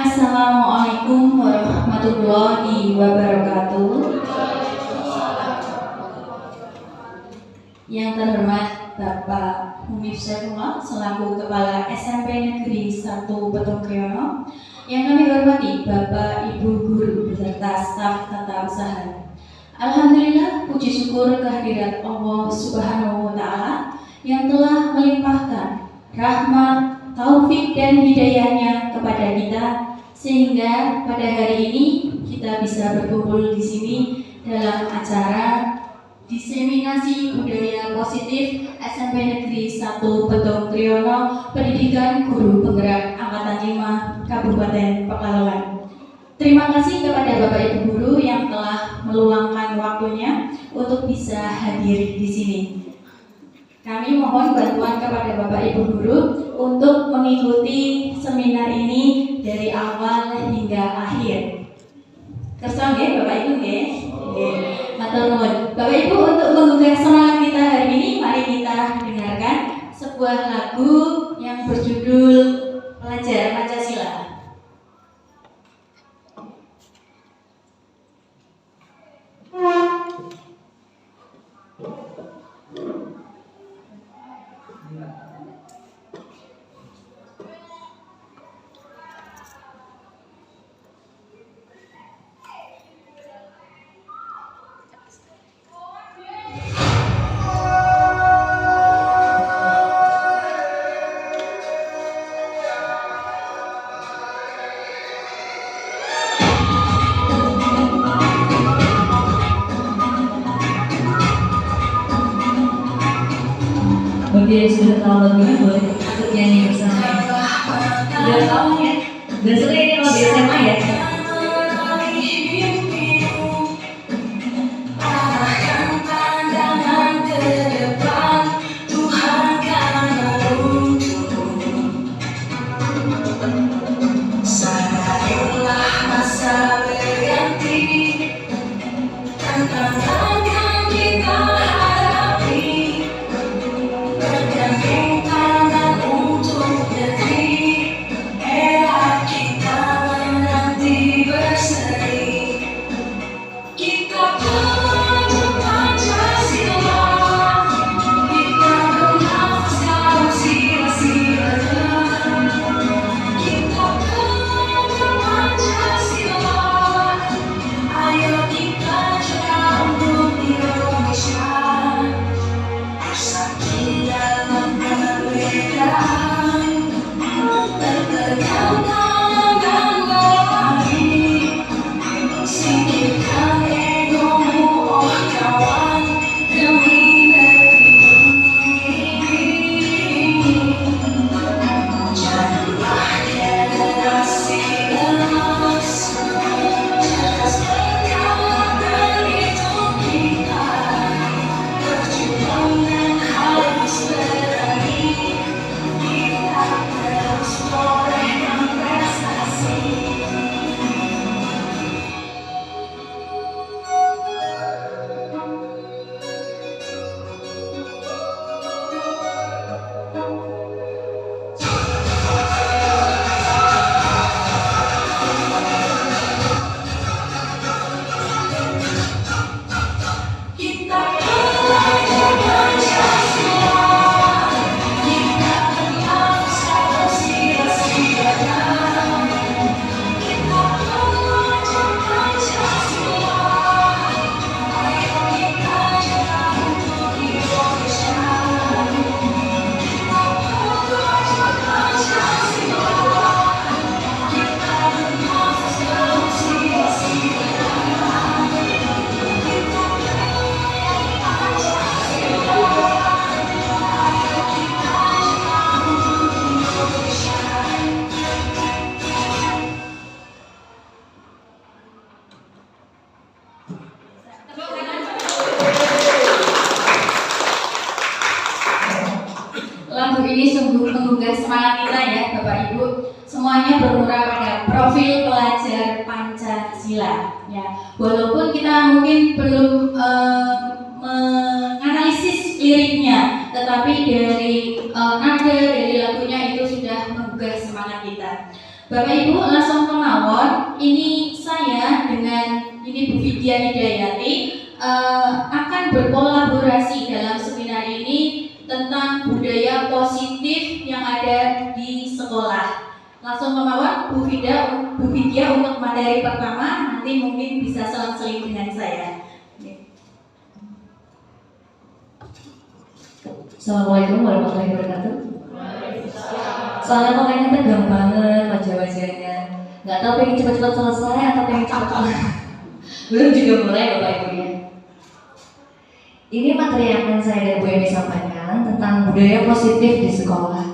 Assalamualaikum warahmatullahi wabarakatuh. Yang terhormat Bapak Humif Saifullah selaku Kepala SMP Negeri 1 Petung Kriono, yang kami hormati Bapak Ibu Guru beserta staf tata usaha. Alhamdulillah, puji syukur kehadirat Allah Subhanahu wa Ta'ala yang telah melimpahkan rahmat, taufik dan hidayahnya kepada kita, sehingga pada hari ini kita bisa berkumpul di sini dalam acara diseminasi budaya positif SMP Negeri 1 Petung Kriono, Pendidikan Guru Penggerak Angkatan 5 Kabupaten Pekalongan. Terima kasih kepada Bapak Ibu Guru yang telah meluangkan waktunya untuk bisa hadir di sini. Kami mohon bantuan kepada Bapak Ibu Guru untuk mengikuti seminar ini dari awal hingga akhir. Kersa nggih Bapak Ibu nggih? Nggih. Matur nuwun. Bapak Ibu, untuk menggugah semangat kita hari ini, mari kita dengarkan sebuah lagu yang berjudul Pelajar Pancasila. Bagi yang sudah tahu lagunya boleh ikut nyanyi bersama ya. Sudah tahu ya? Sudah sering ya kalau di SMA ya? Kita Bapak Ibu langsung kemawon, ini saya dengan ini Bu Vidya Hidayati akan berkolaborasi dalam seminar ini tentang budaya positif yang ada di sekolah. Langsung kemawon Bu Vidya untuk materi pertama, nanti mungkin bisa selang-seling dengan saya. Assalamualaikum warahmatullahi wabarakatuh. Soalnya kok kayaknya tegang banget wajah-wajahnya. Nggak tahu pengen cepat-cepat selesai atau pengen cepat belum juga mulai Bapak Ibu ya. Ini materi yang akan saya dan Bu Emi sampaikan tentang budaya positif di sekolah.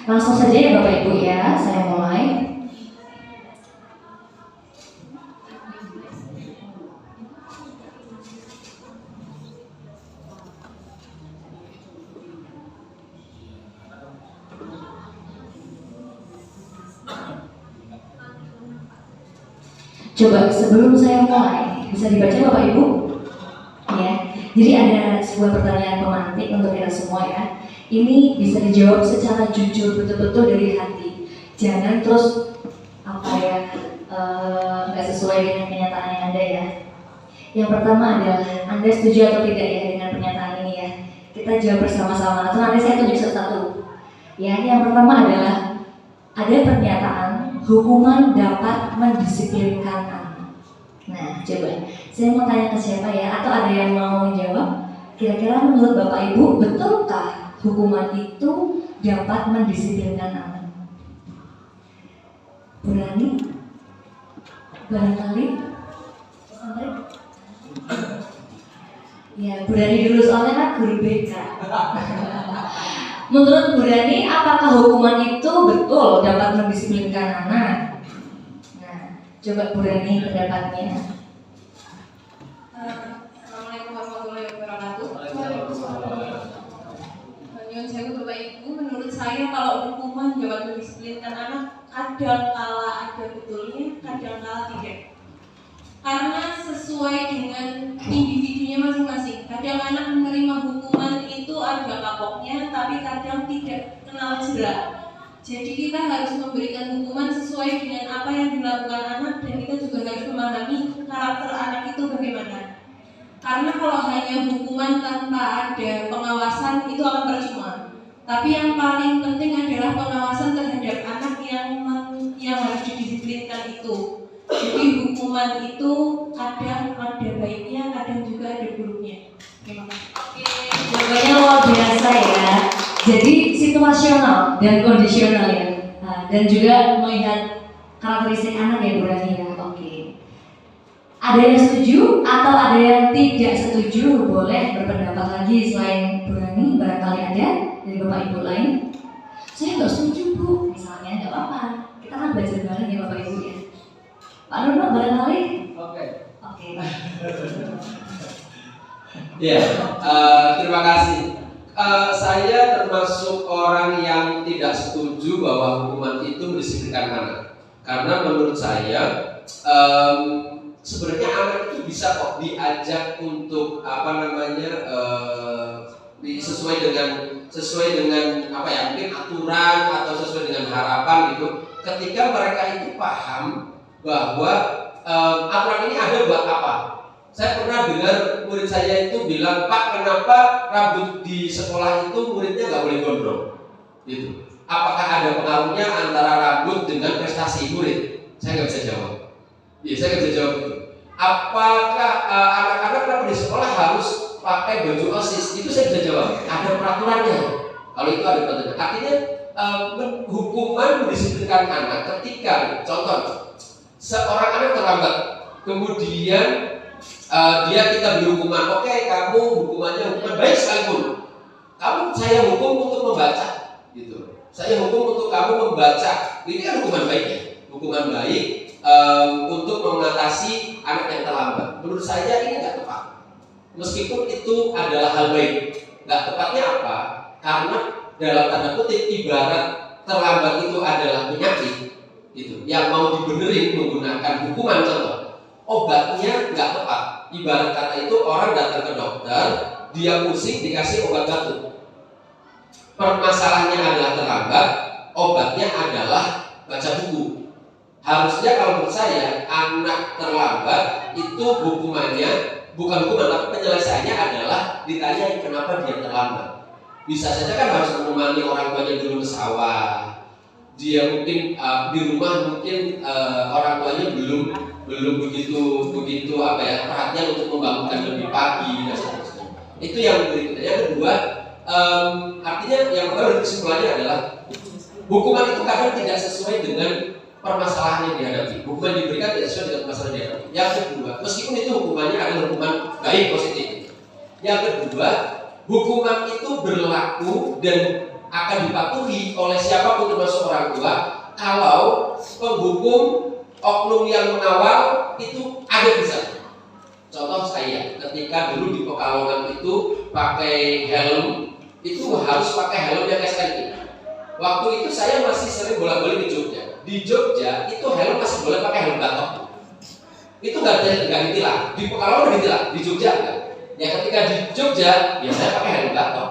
Langsung saja ya Bapak Ibu ya, saya mulai. Coba sebelum saya mulai, bisa dibaca Bapak Ibu? Ya. Jadi ada sebuah pertanyaan pemantik untuk kita semua ya. Ini bisa dijawab secara jujur, betul-betul dari hati. Jangan terus nggak sesuai dengan kenyataan yang ada ya. Yang pertama adalah Anda setuju atau tidak ya dengan pernyataan ini ya. Kita jawab bersama-sama atau nanti saya tunjuk satu-satu. Ya, yang pertama adalah ada pernyataan hukuman dapat mendisiplinkan anak. Nah, coba saya mau tanya ke siapa ya, atau ada yang mau menjawab? Kira-kira menurut Bapak Ibu, betulkah hukuman itu dapat mendisiplinkan anak? Berani? Barangkali? Sampai? Ya, berani dulu soalnya kan guru BK. Menurut Bu Rani, apakah hukuman itu betul dapat mendisiplinkan anak? Nah, coba Bu Rani pendapatnya. Assalamualaikum warahmatullahi wabarakatuh. Nyuwun sewu Bapak Ibu, menurut saya kalau hukuman dapat mendisiplinkan anak, kadang kala ada betulnya, kadang kala tidak. Karena sesuai dengan individunya masing-masing. Kadang anak menerima hukuman itu ada kapoknya, tapi kadang tidak kenal jerak. Jadi kita harus memberikan hukuman sesuai dengan apa yang dilakukan anak, dan kita juga harus memahami karakter anak itu bagaimana. Karena kalau hanya hukuman tanpa ada pengawasan itu akan percuma. Tapi yang paling penting adalah pengawasan terhadap anak yang harus didisiplinkan itu. Jadi hukuman itu kadang ada baiknya, kadang juga ada buruknya. Terima kasih. Jawabannya luar biasa ya. Jadi situasional dan kondisional ya. Nah, dan juga melihat karakteristik anak ya Bu Rani ya. Oke. Ada yang setuju atau ada yang tidak setuju? Boleh berpendapat lagi selain Bu Rani. Barangkali ada dari Bapak Ibu lain. Saya nggak setuju Bu. Misalnya nggak apa-apa. Kita kan belajar bareng ya Bapak Ibu ya. Pak Nurno barangkali? Oke. Ya, Terima kasih. Saya termasuk orang yang tidak setuju bahwa hukuman itu mendisiplinkan anak. Karena menurut saya sebenarnya anak itu bisa kok diajak untuk sesuai dengan apa ya, mungkin aturan atau sesuai dengan harapan gitu. Ketika mereka itu paham bahwa aturan ini ada buat apa. Saya pernah dengar murid saya itu bilang, Pak, kenapa rambut di sekolah itu muridnya nggak boleh gondrong? Gitu. Apakah ada pengaruhnya antara rambut dengan prestasi murid? Saya nggak bisa jawab. Iya, saya nggak bisa jawab itu. Apakah anak-anak kenapa di sekolah harus pakai baju OSIS? Itu saya bisa jawab. Ada peraturannya. Kalau itu ada peraturannya. Artinya hukuman mendisiplinkan anak ketika, contoh, seorang anak terlambat, kemudian kita beri hukuman, oke, kamu hukuman baik sekalipun, saya hukum untuk membaca, gitu. Saya hukum untuk kamu membaca. Ini kan hukuman baik ya, hukuman baik untuk mengatasi anak yang terlambat. Menurut saya ini nggak tepat, meskipun itu adalah hal baik. Nggak tepatnya apa? Karena dalam tanda kutip ibarat terlambat itu adalah penyakit, gitu, yang mau dibenerin menggunakan hukuman, contoh obatnya nggak tepat. Ibarat kata itu orang datang ke dokter, dia pusing dikasih obat batuk. Permasalahannya adalah terlambat, obatnya adalah baca buku. Harusnya kalau menurut saya anak terlambat itu hukumannya bukan hukuman, tapi penyelesaiannya adalah ditanyai kenapa dia terlambat. Bisa saja kan harus menemani orang tuanya dulu ke sawah. Dia mungkin di rumah mungkin orang tuanya belum begitu perhatian untuk membangunkan lebih pagi dan seterusnya. Itu yang berikutnya. Yang kedua, artinya yang pertama kesimpulannya adalah hukuman itu kadang tidak sesuai dengan permasalahan yang dihadapi. Hukuman diberikan tidak sesuai dengan permasalahan yang dihadapi. Yang kedua, meskipun itu hukumannya adalah hukuman baik positif. Yang kedua, hukuman itu berlaku dan akan dipatuhi oleh siapapun termasuk orang tua kalau penghukum oknum yang mengawal itu ada di sana. Contoh saya, ketika dulu di Pekalongan itu pakai helm, itu harus pakai helm yang SNI. Waktu itu saya masih sering bolak-balik di Jogja. Di Jogja itu helm masih boleh pakai helm batok. Itu nggak ditilang. Di Pekalongan ditilang, di Jogja enggak. Ya ketika di Jogja, ya saya pakai helm batok.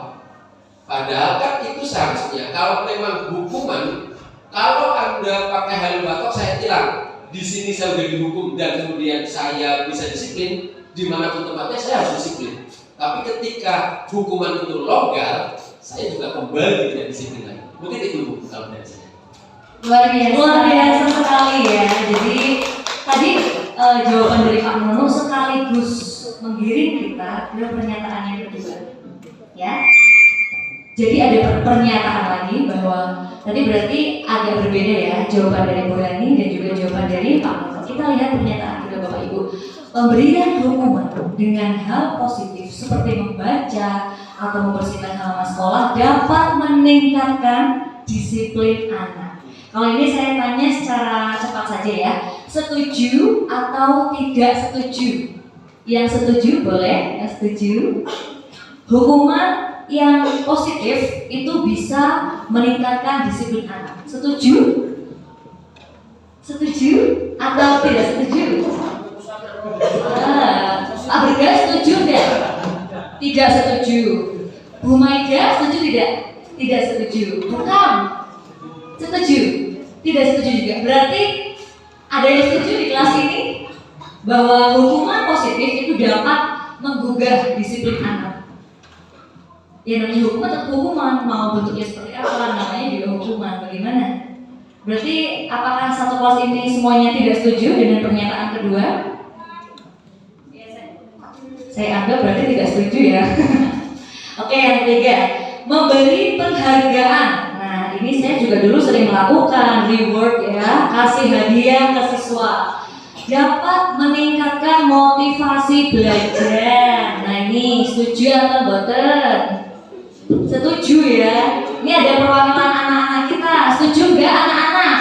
Padahal kan itu seharusnya kalau memang hukuman, kalau Anda pakai helm batok saya tilang. Di sini saya sudah dihukum dan kemudian saya bisa disiplin, dimanapun tempatnya saya harus disiplin. Tapi ketika hukuman itu longgar, saya juga kembali tidak disiplin lagi. Mungkin itu kalau dari saya. Luar biasa sekali ya. Jadi tadi jawaban dari Pak Nono sekaligus menggiring kita ke pernyataan yang kedua. Ya. Jadi ada pernyataan lagi bahwa tadi berarti agak berbeda ya jawaban dari Bu Rani dan juga jawaban dari Pak Nono. Kita lihat pernyataan kedua Bapak Ibu. Pemberian hukuman dengan hal positif seperti membaca atau membersihkan halaman sekolah dapat meningkatkan disiplin anak. Kalau ini saya tanya secara cepat saja ya, setuju atau tidak setuju? Yang setuju boleh, yang setuju. Hukuman yang positif itu bisa meningkatkan disiplin anak. Setuju? Setuju atau tidak setuju? Pak Berga setuju tidak? Tidak setuju. Bu Maida setuju tidak? Tidak setuju. Bukan. Setuju? Tidak setuju juga. Berarti ada yang setuju di kelas ini bahwa hukuman positif itu dapat menggugah disiplin anak. Ya namanya hukuman tetap hukuman, mau bentuknya seperti apa, namanya juga hukuman. Bagaimana? Berarti apakah satu kelas ini semuanya tidak setuju dengan pernyataan kedua? Saya anggap berarti tidak setuju ya. Oke, yang ketiga, memberi penghargaan. Nah, ini saya juga dulu sering melakukan reward ya, kasih hadiah ke siswa. Dapat meningkatkan motivasi belajar. Nah, ini setuju atau boten? Setuju ya. Ini ada perwakilan anak-anak kita. Setuju nggak anak-anak?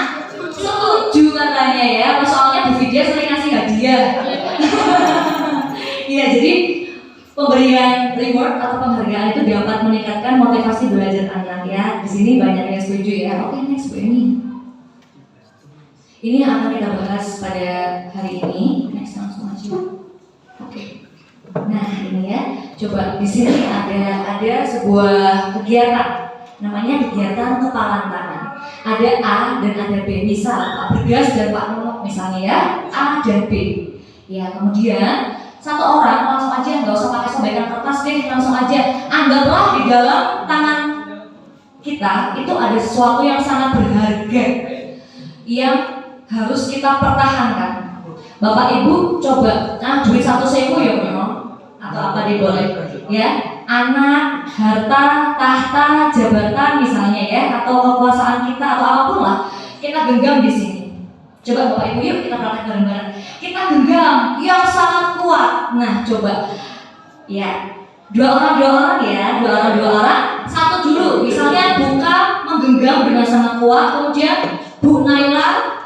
Setuju katanya ya. Soalnya Bu Vidya sering kasih hadiah. Iya, jadi pemberian reward atau penghargaan itu dapat meningkatkan motivasi belajar anak ya. Di sini banyak yang setuju ya. Oke, next Bu Eni. Ini yang akan kita bahas pada hari ini. Next langsung aja. Oke. Nah ini ya, coba di sini ada sebuah kegiatan, namanya kegiatan kepalan tangan. Ada A dan ada B. Misal Pak Bergas dan Pak Nono misalnya ya, A dan B. Ya kemudian satu orang langsung aja, nggak usah pakai sobekan kertas deh, langsung aja anggaplah di dalam tangan kita itu ada sesuatu yang sangat berharga yang harus kita pertahankan. Bapak Ibu coba, nah duit 1.000 ya memang atau apa deh boleh ya, anak, harta, tahta, jabatan misalnya ya, atau kekuasaan kita atau apapun lah, kita genggam di sini. Coba Bapak Ibu yuk kita praktek bareng-bareng. Kita genggam yang sangat kuat. Nah coba ya, dua orang ya, dua orang. Satu dulu, misalnya buka menggenggam dengan sangat kuat, kemudian Bu Naila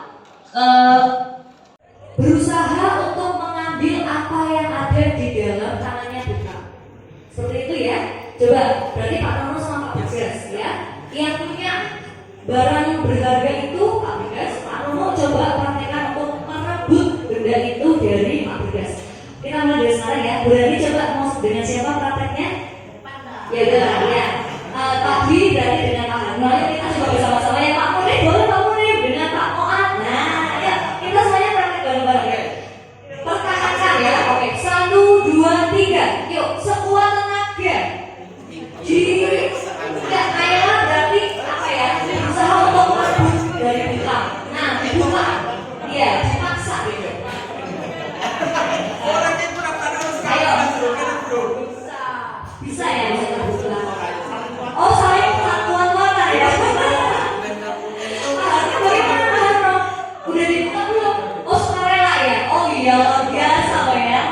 berusaha untuk mengambil apa yang ada di dalam tangannya buka. Seperti itu ya. Coba, berarti Pak Nono sama Pak Bergas ya. Yang punya barang yang berharga itu Pak Bergas, Pak Nono coba praktekkan untuk merebut benda itu dari Pak Bergas. Kita mulai dari sekarang ya. Berarti coba mau dengan siapa prakteknya? dibuka. Iya, dipaksa gitu. Orangnya pura-pura Ayo. Bisa ya, bisa terbuka. Oh, saya pengakuan mana ya? Bagaimana Harno? Udah dibuka belum? Oh, sukarela ya? Oh iya, luar biasa loh ya.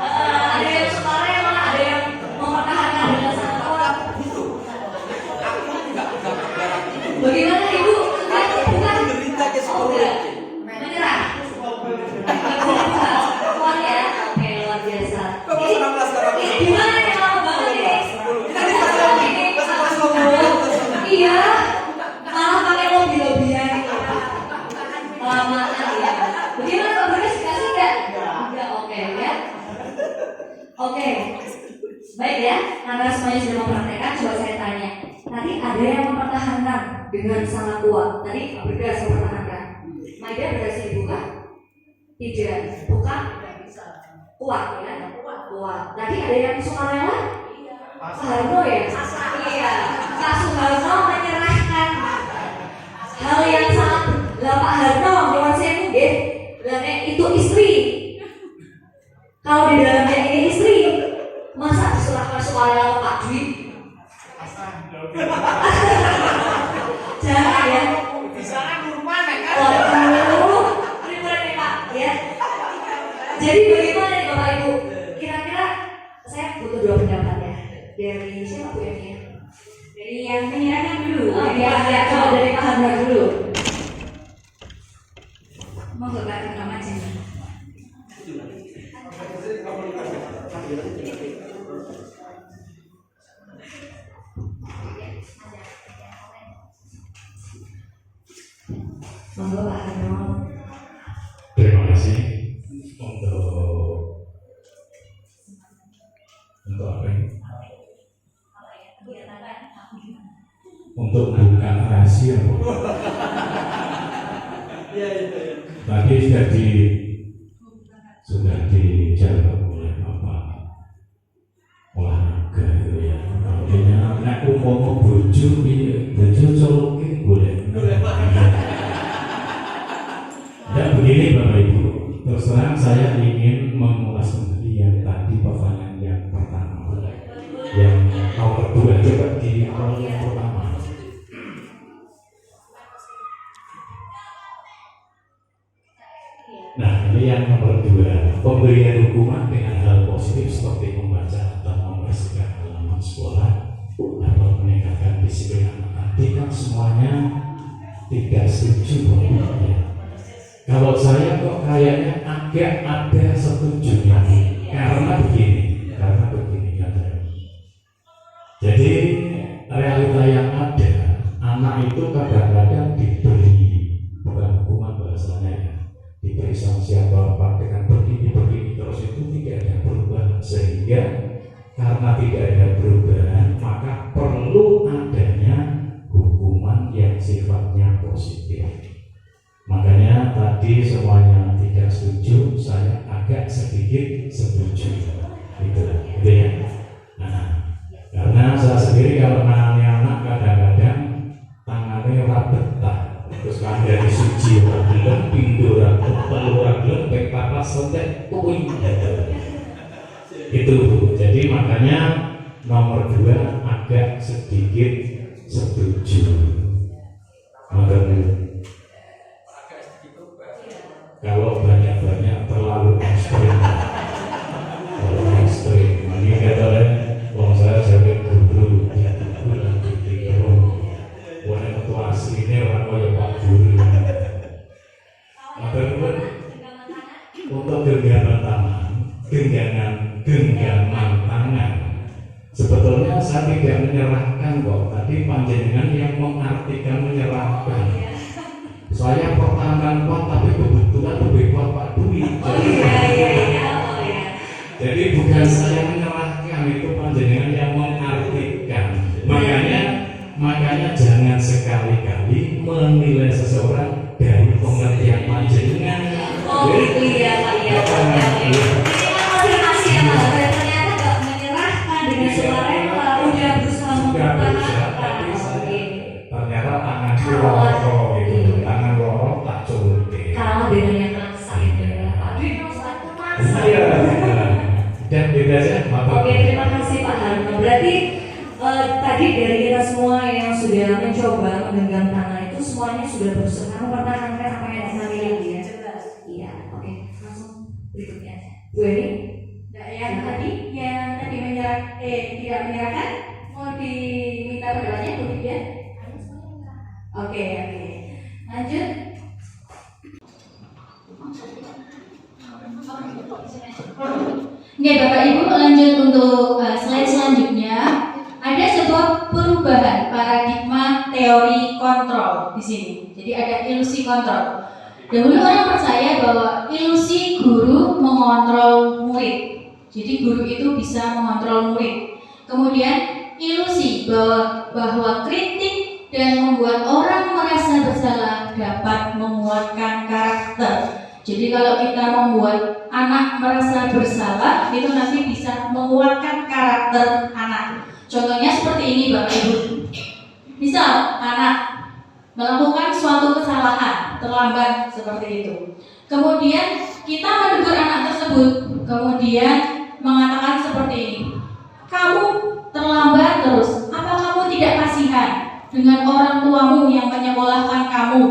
Ada yang sukarela, ada yang mempertahankan dengan sangat kuat. Bagaimana Ibu? Bukan? Oh, enggak. Menyerah? Kuat ya? Oke, luar biasa. Ini gimana nih lama banget ini? Iya, malah pakai lobby-lobbyan. Kelamaan ya. Bagaimana Pak Berkas? Dikasih nggak? Enggak, oke ya. Oke, baik ya. Karena semuanya sudah mempraktekkan, coba saya tanya. Tadi ada yang mempertahankan dengan sangat kuat. Tadi Pak Berkas mempertahankan. Maida berhasil dibuka? Tidak. Buka? Kuat ya? Kuat. Tadi ada yang sukarela? Pak Harno ya? Iya. Pak Soeharno menyerahkan hal yang sangat. Lah Pak Harno, kawan saya mungkin bilangnya itu istri. Kalau di dalamnya ini istri, masa diserahkan sukarela Pak Dwi? Jangan ya. Waduh, ini mulai nih Pak ya. Jadi bagaimana nih Bapak Ibu? Kira-kira saya butuh dua pendapat ya. Dari siapa Bu ya? Dari yang menyerahkan dulu. Oh ya, coba dari Pak Harno dulu. Mau nggak Pak rekam aja? Monggo Pak Harno. Terima kasih untuk apa ini? Untuk buka rahasia. Tadi sudah dijawab oleh Bapak olahraga itu ya. Artinya nek umpama bojo coloke boleh. Ya begini Bapak Ibu, terus terang saya ingin mengulas kembali yang tadi pertanyaan yang pertama, yang nomor 2 coba di yang pertama. Nah ini yang nomor 2, pemberian hukuman dengan hal positif seperti membaca atau membersihkan halaman sekolah atau meningkatkan disiplin anak. Nanti kan semuanya tidak setuju ya. Kalau saya kok kayaknya agak ada setujunya karena begini katanya. Jadi realita yang ada, anak itu kadang-kadang diberi, bukan hukuman bahasanya ya, diberi sanksi atau apa dengan begini terus itu tidak ada perubahan, sehingga karena tidak ada perubahan maka perlu adanya hukuman yang sifatnya positif. Makanya tadi semuanya tidak setuju, saya agak sedikit setuju, gitu ya. Nah, karena saya sendiri kalau menangani anak kadang-kadang tangannya betah, terus kan dari suci orang pindu orang telu orang baik papas sontek puing itu. Jadi makanya nomor 2 agak sedikit setuju. Makanya kalau banyak-banyak terlalu ekstrim, ini katanya, kalau saya jadi guru, bukan ketua aslinya orang kaya Pak Guru. Makanya untuk genggaman tangan, sebetulnya saya tidak menyerahkan kok. Tadi panjenengan yang mengartikan menyerahkan. Saya pertahanan kuat tapi kebetulan lebih kuat Pak Dwi. Jadi bukan saya menyerahkan, itu panjenengan yang mengartikan. Makanya jangan sekali-kali menilai seseorang dari pengertian panjenengan. Oh iya Pak, iya. Masih ya Pak, ternyata nggak menyerahkan dengan sukarela, udah berusaha mempertahankan. Ternyata tangan loro itu, tangan loro tak cukup. sudah berusaha. Kamu pertahankan apa yang saya bilang ya? Jelas. Iya, oke. Langsung berikutnya aja. Bu Eni? Nah, yang tadi tidak menyerahkan, mau diminta pendapatnya Bu ya? Oke. Lanjut. Oke, Bapak Ibu, lanjut untuk slide selanjutnya. Ada sebuah perubahan paradigma teori kontrol di sini. Jadi ada ilusi kontrol. Dahulu orang percaya bahwa ilusi guru mengontrol murid. Jadi guru itu bisa mengontrol murid. Kemudian ilusi bahwa kritik dan membuat orang merasa bersalah dapat menguatkan karakter. Jadi kalau kita membuat anak merasa bersalah, itu nanti bisa menguatkan karakter anak. Contohnya seperti ini Bapak Ibu. Misal anak melakukan suatu kesalahan, terlambat seperti itu. Kemudian kita menegur anak tersebut, kemudian mengatakan seperti ini. Kamu terlambat terus, apa kamu tidak kasihan dengan orang tuamu yang menyekolahkan kamu?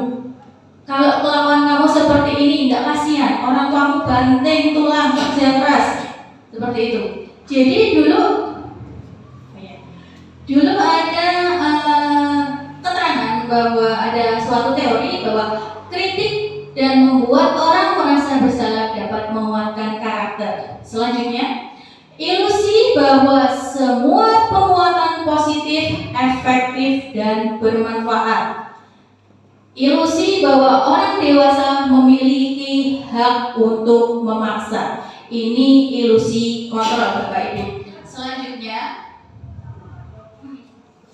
Kalau kelakuan kamu seperti ini, tidak kasihan, orang tuamu banting tulang kerja keras, seperti itu. Jadi dulu ada keterangan bahwa ada suatu teori bahwa kritik dan membuat orang merasa bersalah dapat menguatkan karakter. Selanjutnya, ilusi bahwa semua penguatan positif, efektif, dan bermanfaat. Ilusi bahwa orang dewasa memiliki hak untuk memaksa. Ini ilusi kontrol Bapak Ibu. Selanjutnya,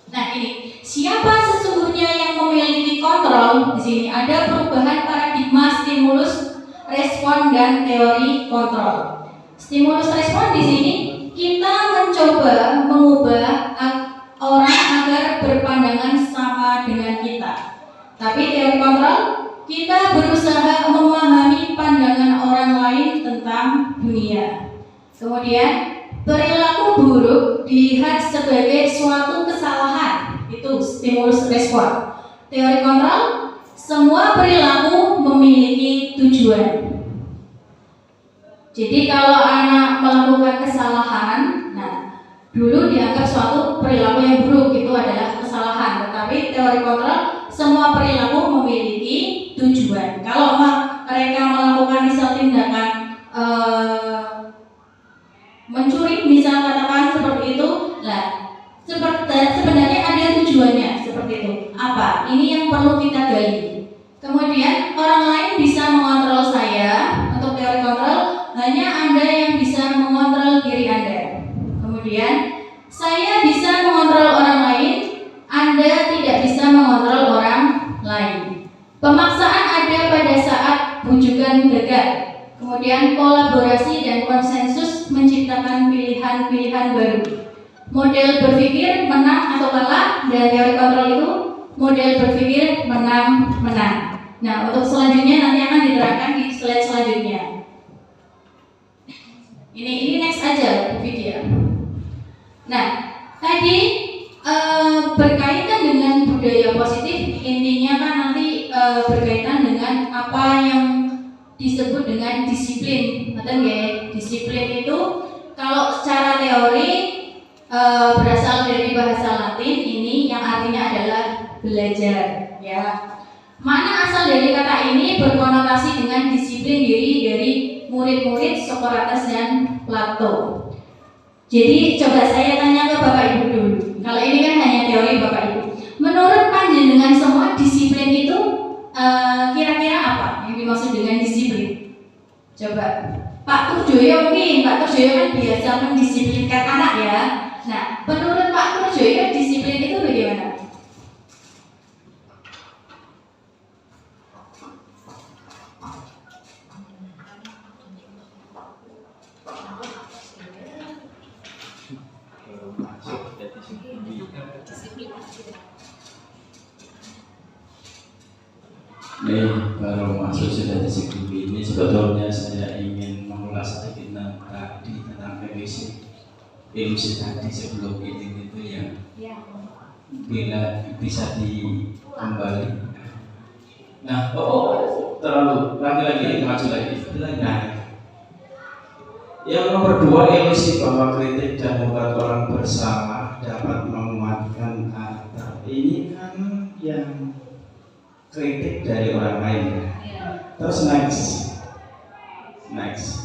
nah ini, siapa sesungguhnya yang memiliki kontrol? Di sini ada perubahan paradigma stimulus, respon, dan teori kontrol. Stimulus respon di sini kita mencoba mengubah orang agar berpandangan sama dengan kita. Tapi teori kontrol, kita berusaha memahami pandangan orang lain tentang dunia. Kemudian, perilaku buruk dilihat sebagai suatu kesalahan. Itu stimulus respon. Teori kontrol, semua perilaku memiliki tujuan. Jadi kalau anak melakukan kesalahan, nah dulu dianggap suatu perilaku yang buruk, itu adalah kesalahan. Tetapi teori kontrol, semua perilaku memiliki tujuan. Kalau mereka melakukan misal tindakan mencuri, misal katakan seperti itu, nah sebenarnya ada tujuannya seperti itu. Apa? Ini yang perlu kita gali. Kemudian orang lain bisa mengontrol saya. Untuk teori kontrol, hanya Anda yang bisa mengontrol diri Anda. Kemudian saya bisa mengontrol orang lain, Anda tidak bisa mengontrol orang lain. Pemaksaan ada pada saat bujukan gagal. Kemudian kolaborasi dan konsensus menciptakan pilihan-pilihan baru. Model berpikir menang atau kalah, dan teori kontrol itu model berpikir menang-menang. Nah, untuk selanjutnya nanti akan diterangkan di slide selanjutnya. Ini next aja video. Nah, tadi berkaitan dengan budaya positif, intinya kan nanti berkaitan dengan apa yang disebut dengan disiplin. Betul nggak? Disiplin itu kalau secara teori berasal dari bahasa Latin ini yang artinya adalah belajar, ya. Mana asal dari kata ini berkonotasi dengan disiplin diri dari murid-murid Socrates dan Plato. Jadi coba saya tanya ke Bapak Ibu dulu. Kalau ini kan hanya teori Bapak Ibu. Menurut panjenengan semua disiplin itu kira-kira apa yang dimaksud dengan disiplin? Coba Pak Turjoyo mungkin. Pak Turjoyo kan biasa mendisiplinkan anak ya. Nah, menurut Pak Turjoyo disiplin itu bagaimana? Baru masuk sudah disiplin ini, sebetulnya saya ingin mengulas sedikit tentang ilusi tadi sebelum ini, itu yang bila bisa dikembali Nah, terlalu lagi-lagi maju lagi. Nah, yang nomor 2, ilusi bahwa kritik dan membuat orang bersama dapat menguatkan karakter. Ini kan yang kritik dari orang lain ya. Terus next.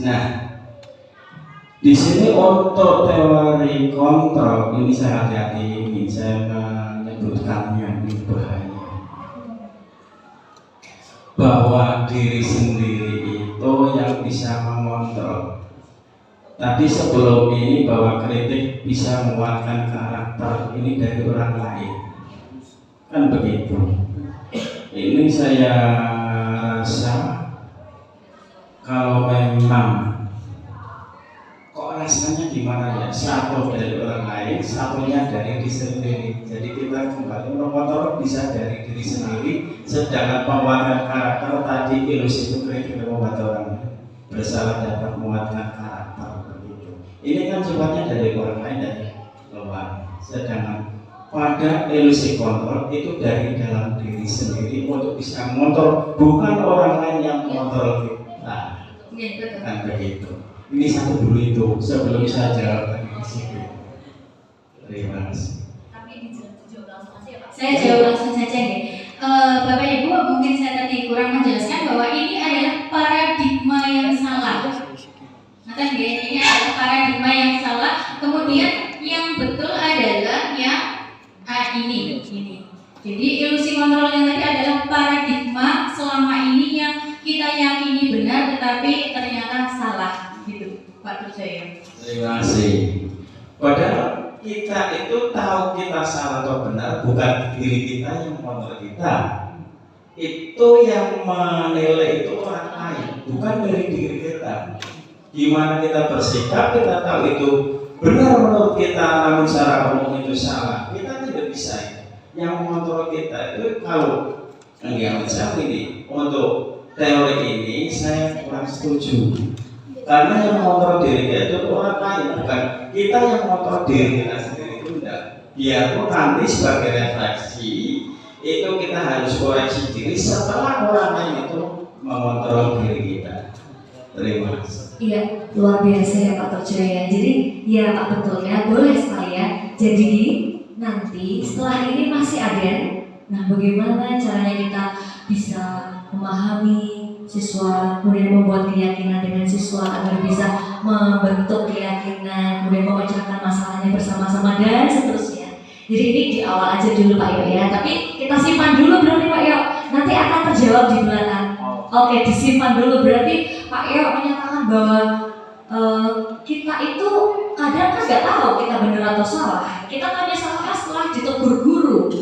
Nah, di sini untuk teori kontrol ini saya hati-hati, ini saya menyebutkannya ini bahaya. Bahwa diri sendiri itu yang bisa mengontrol. Tadi sebelum ini bahwa kritik bisa menguatkan karakter ini dari orang lain, kan begitu. Ini saya rasa kalau memang kok rasanya gimana ya, satu dari orang lain, satunya dari diri sendiri. Jadi kita kembali mengontrol bisa dari diri sendiri, sedangkan penguatan karakter tadi ilusi itu kritik membuat orang bersalah dapat menguatkan karakter. Ini kan sifatnya dari orang lain dari luar, sedangkan pada ilusi kontrol itu dari dalam diri sendiri untuk bisa mengontrol, bukan orang lain yang mengontrol kita. Kan begitu. Ini satu dulu itu sebelum saya jawab tadi di sini. Terima kasih. Saya jawab langsung saja ya. Bapak Ibu, mungkin saya tadi kurang menjelaskan bahwa ini adalah paradigma yang salah. Nah, ini adalah paradigma yang salah. Kemudian yang betul adalah yang ini. Jadi ilusi kontrol yang tadi adalah paradigma selama ini yang kita yakini benar, tetapi ternyata salah, gitu, Pak Turjoyo. Terima kasih. Padahal kita itu tahu kita salah atau benar, bukan diri kita yang mengontrol kita. Itu yang menilai itu orang lain, bukan dari diri kita. Gimana kita bersikap, kita tahu itu benar menurut kita, namun secara umum itu salah. Kita tidak bisa. Yang mengontrol kita itu kalau macam ini, untuk teori ini saya kurang setuju. Karena yang mengontrol diri kita itu orang lain, bukan kita yang mengontrol diri kita sendiri itu enggak. Biarpun nanti sebagai refleksi itu kita harus koreksi diri setelah orang lain itu mengontrol diri kita. Terima kasih. Iya, luar biasa ya Pak Turjoyo. Jadi ya Pak, betul ya, boleh sekali ya. Jadi nanti setelah ini masih ada. Nah, bagaimana caranya kita bisa memahami siswa, kemudian membuat keyakinan dengan siswa agar bisa membentuk keyakinan, kemudian memecahkan masalahnya bersama-sama dan seterusnya. Jadi ini di awal aja dulu Pak Yo ya, tapi kita simpan dulu berarti Pak Yo. Nanti akan terjawab di belakang. Oke, disimpan dulu berarti Pak Yo menyatakan bahwa kita itu kadang kan nggak tahu kita benar atau salah. Kita tanya salah setelah ditegur guru.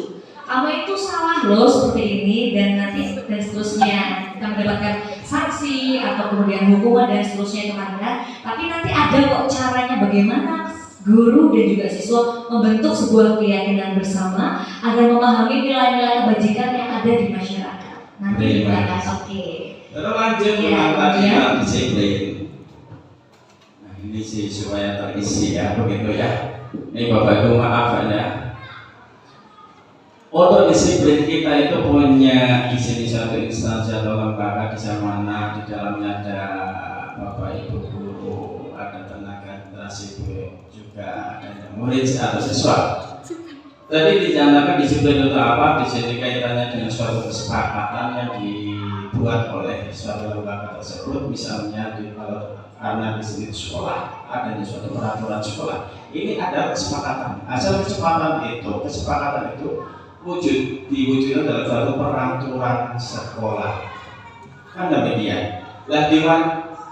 Kamu itu salah loh seperti ini, dan nanti dan seterusnya kita mendapatkan sanksi atau kemudian hukuman dan seterusnya itu ada. Tapi nanti ada kok caranya bagaimana guru dan juga siswa membentuk sebuah keyakinan bersama agar memahami nilai-nilai kebajikan yang ada di masyarakat. Nanti kita akan oke. Terus lanjut dengan tadi disiplin. Nah, ini sih supaya terisi ya, begitu ya. Ini Bapak Ibu maaf ya. Untuk disiplin kita itu punya di sini satu instansi atau lembaga di mana di dalamnya ada Bapak Ibu guru, ada tenaga administrasi juga, ada murid atau siswa. Tadi dinyatakan disiplin itu apa? Di sini kaitannya dengan suatu kesepakatan yang dibuat oleh suatu lembaga tersebut, misalnya karena di sini sekolah ada di suatu peraturan sekolah. Ini adalah kesepakatan. Asal kesepakatan itu diwujudkan dalam suatu peraturan sekolah. Kan demikian. Lah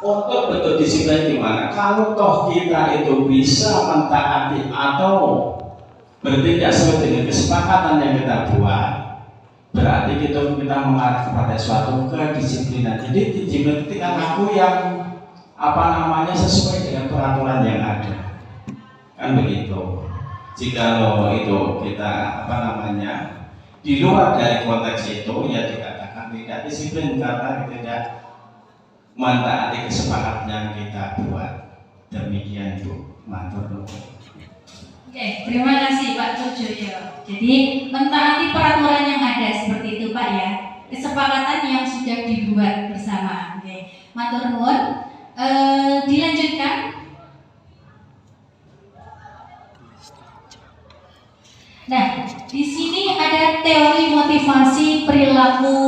untuk bentuk disiplin gimana? Kalau toh kita itu bisa mentaati atau bertindak sesuai dengan kesepakatan yang kita buat, berarti kita mengarah kepada suatu kedisiplinan. Jadi disiplin itu aku yang sesuai dengan peraturan yang ada. Kan begitu. Jika itu kita di luar dari konteks itu, ya dikatakan tidak disiplin karena tidak mentaati kesepakatan yang kita buat. Demikian Bu, matur nuwun. Oke, terima kasih Pak Turjoyo. Jadi mentaati peraturan yang ada seperti itu Pak ya. kesepakatan yang sudah dibuat bersama. Oke, matur nuwun. Dilanjutkan. Nah, di sini ada teori motivasi perilaku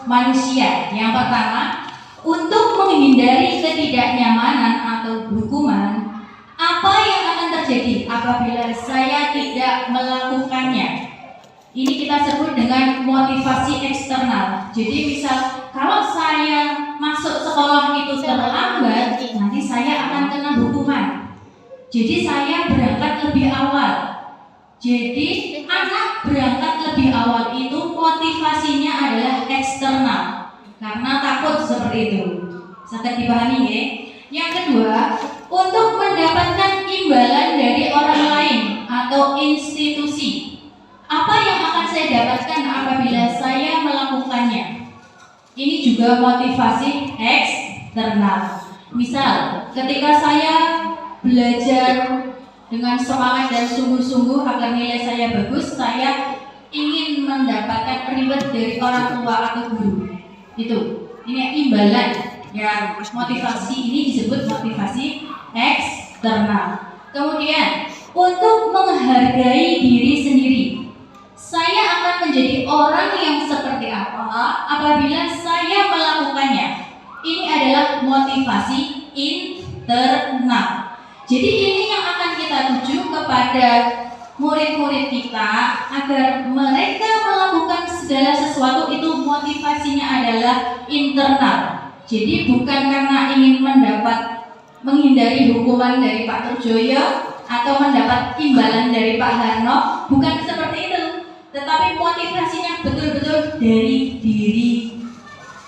manusia. Yang pertama, untuk menghindari ketidaknyamanan atau hukuman, apa yang akan terjadi apabila saya tidak melakukannya? Ini kita sebut dengan motivasi eksternal. Jadi misal kalau saya masuk sekolah itu terlambat, nanti saya akan kena hukuman. Jadi saya berangkat lebih awal. Jadi anak berangkat lebih awal itu motivasinya adalah eksternal karena takut seperti itu. Sangat dipahami ya. Yang kedua, untuk mendapatkan imbalan dari orang lain atau institusi. Apa yang akan saya dapatkan apabila saya melakukannya? Ini juga motivasi eksternal. Misal, ketika saya belajar dengan semangat dan sungguh-sungguh agar nilai saya bagus, saya ingin mendapatkan reward dari orang tua atau guru. Ini imbalan. Ya, motivasi ini disebut motivasi eksternal. Kemudian, untuk menghargai diri sendiri. Saya akan menjadi orang yang seperti apa apabila saya melakukannya. Ini adalah motivasi internal. Jadi ini yang akan kita tuju kepada murid-murid kita agar mereka melakukan segala sesuatu itu motivasinya adalah internal. Jadi bukan karena ingin menghindari hukuman dari Pak Turjoyo atau mendapat imbalan dari Pak Harno, bukan seperti itu. Tetapi motivasinya betul-betul dari diri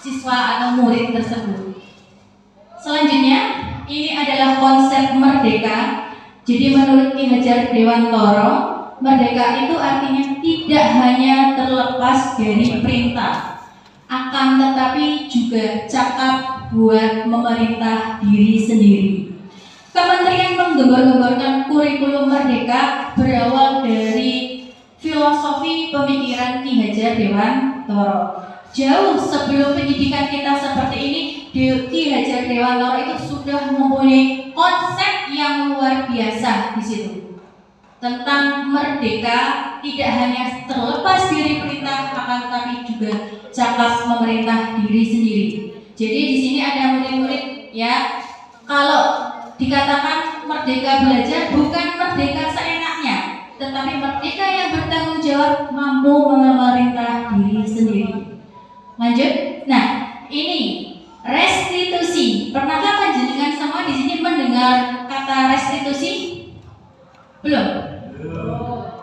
siswa atau murid tersebut. Selanjutnya, ini adalah konsep merdeka. Jadi menurut Ki Hajar Dewantoro, merdeka itu artinya tidak hanya terlepas dari perintah, akan tetapi juga cakap buat memerintah diri sendiri. Kementerian menggembar-gemborkan kurikulum merdeka berawal dari filosofi pemikiran Ki Hajar Dewantoro. Jauh sebelum pendidikan kita seperti ini, Ki Hajar Dewantoro itu sudah mempunyai konsep yang luar biasa di situ. Tentang merdeka tidak hanya terlepas dari perintah, akan tetapi juga cakap memerintah diri sendiri. Jadi di sini ada murid-murid ya, kalau dikatakan merdeka belajar bukan merdeka seenaknya, tetapi merdeka yang bertanggung jawab, mampu memerintah diri sendiri. Lanjut. Nah, ini restitusi. Pernahkah panjenengan semua di sini mendengar kata restitusi? Belum.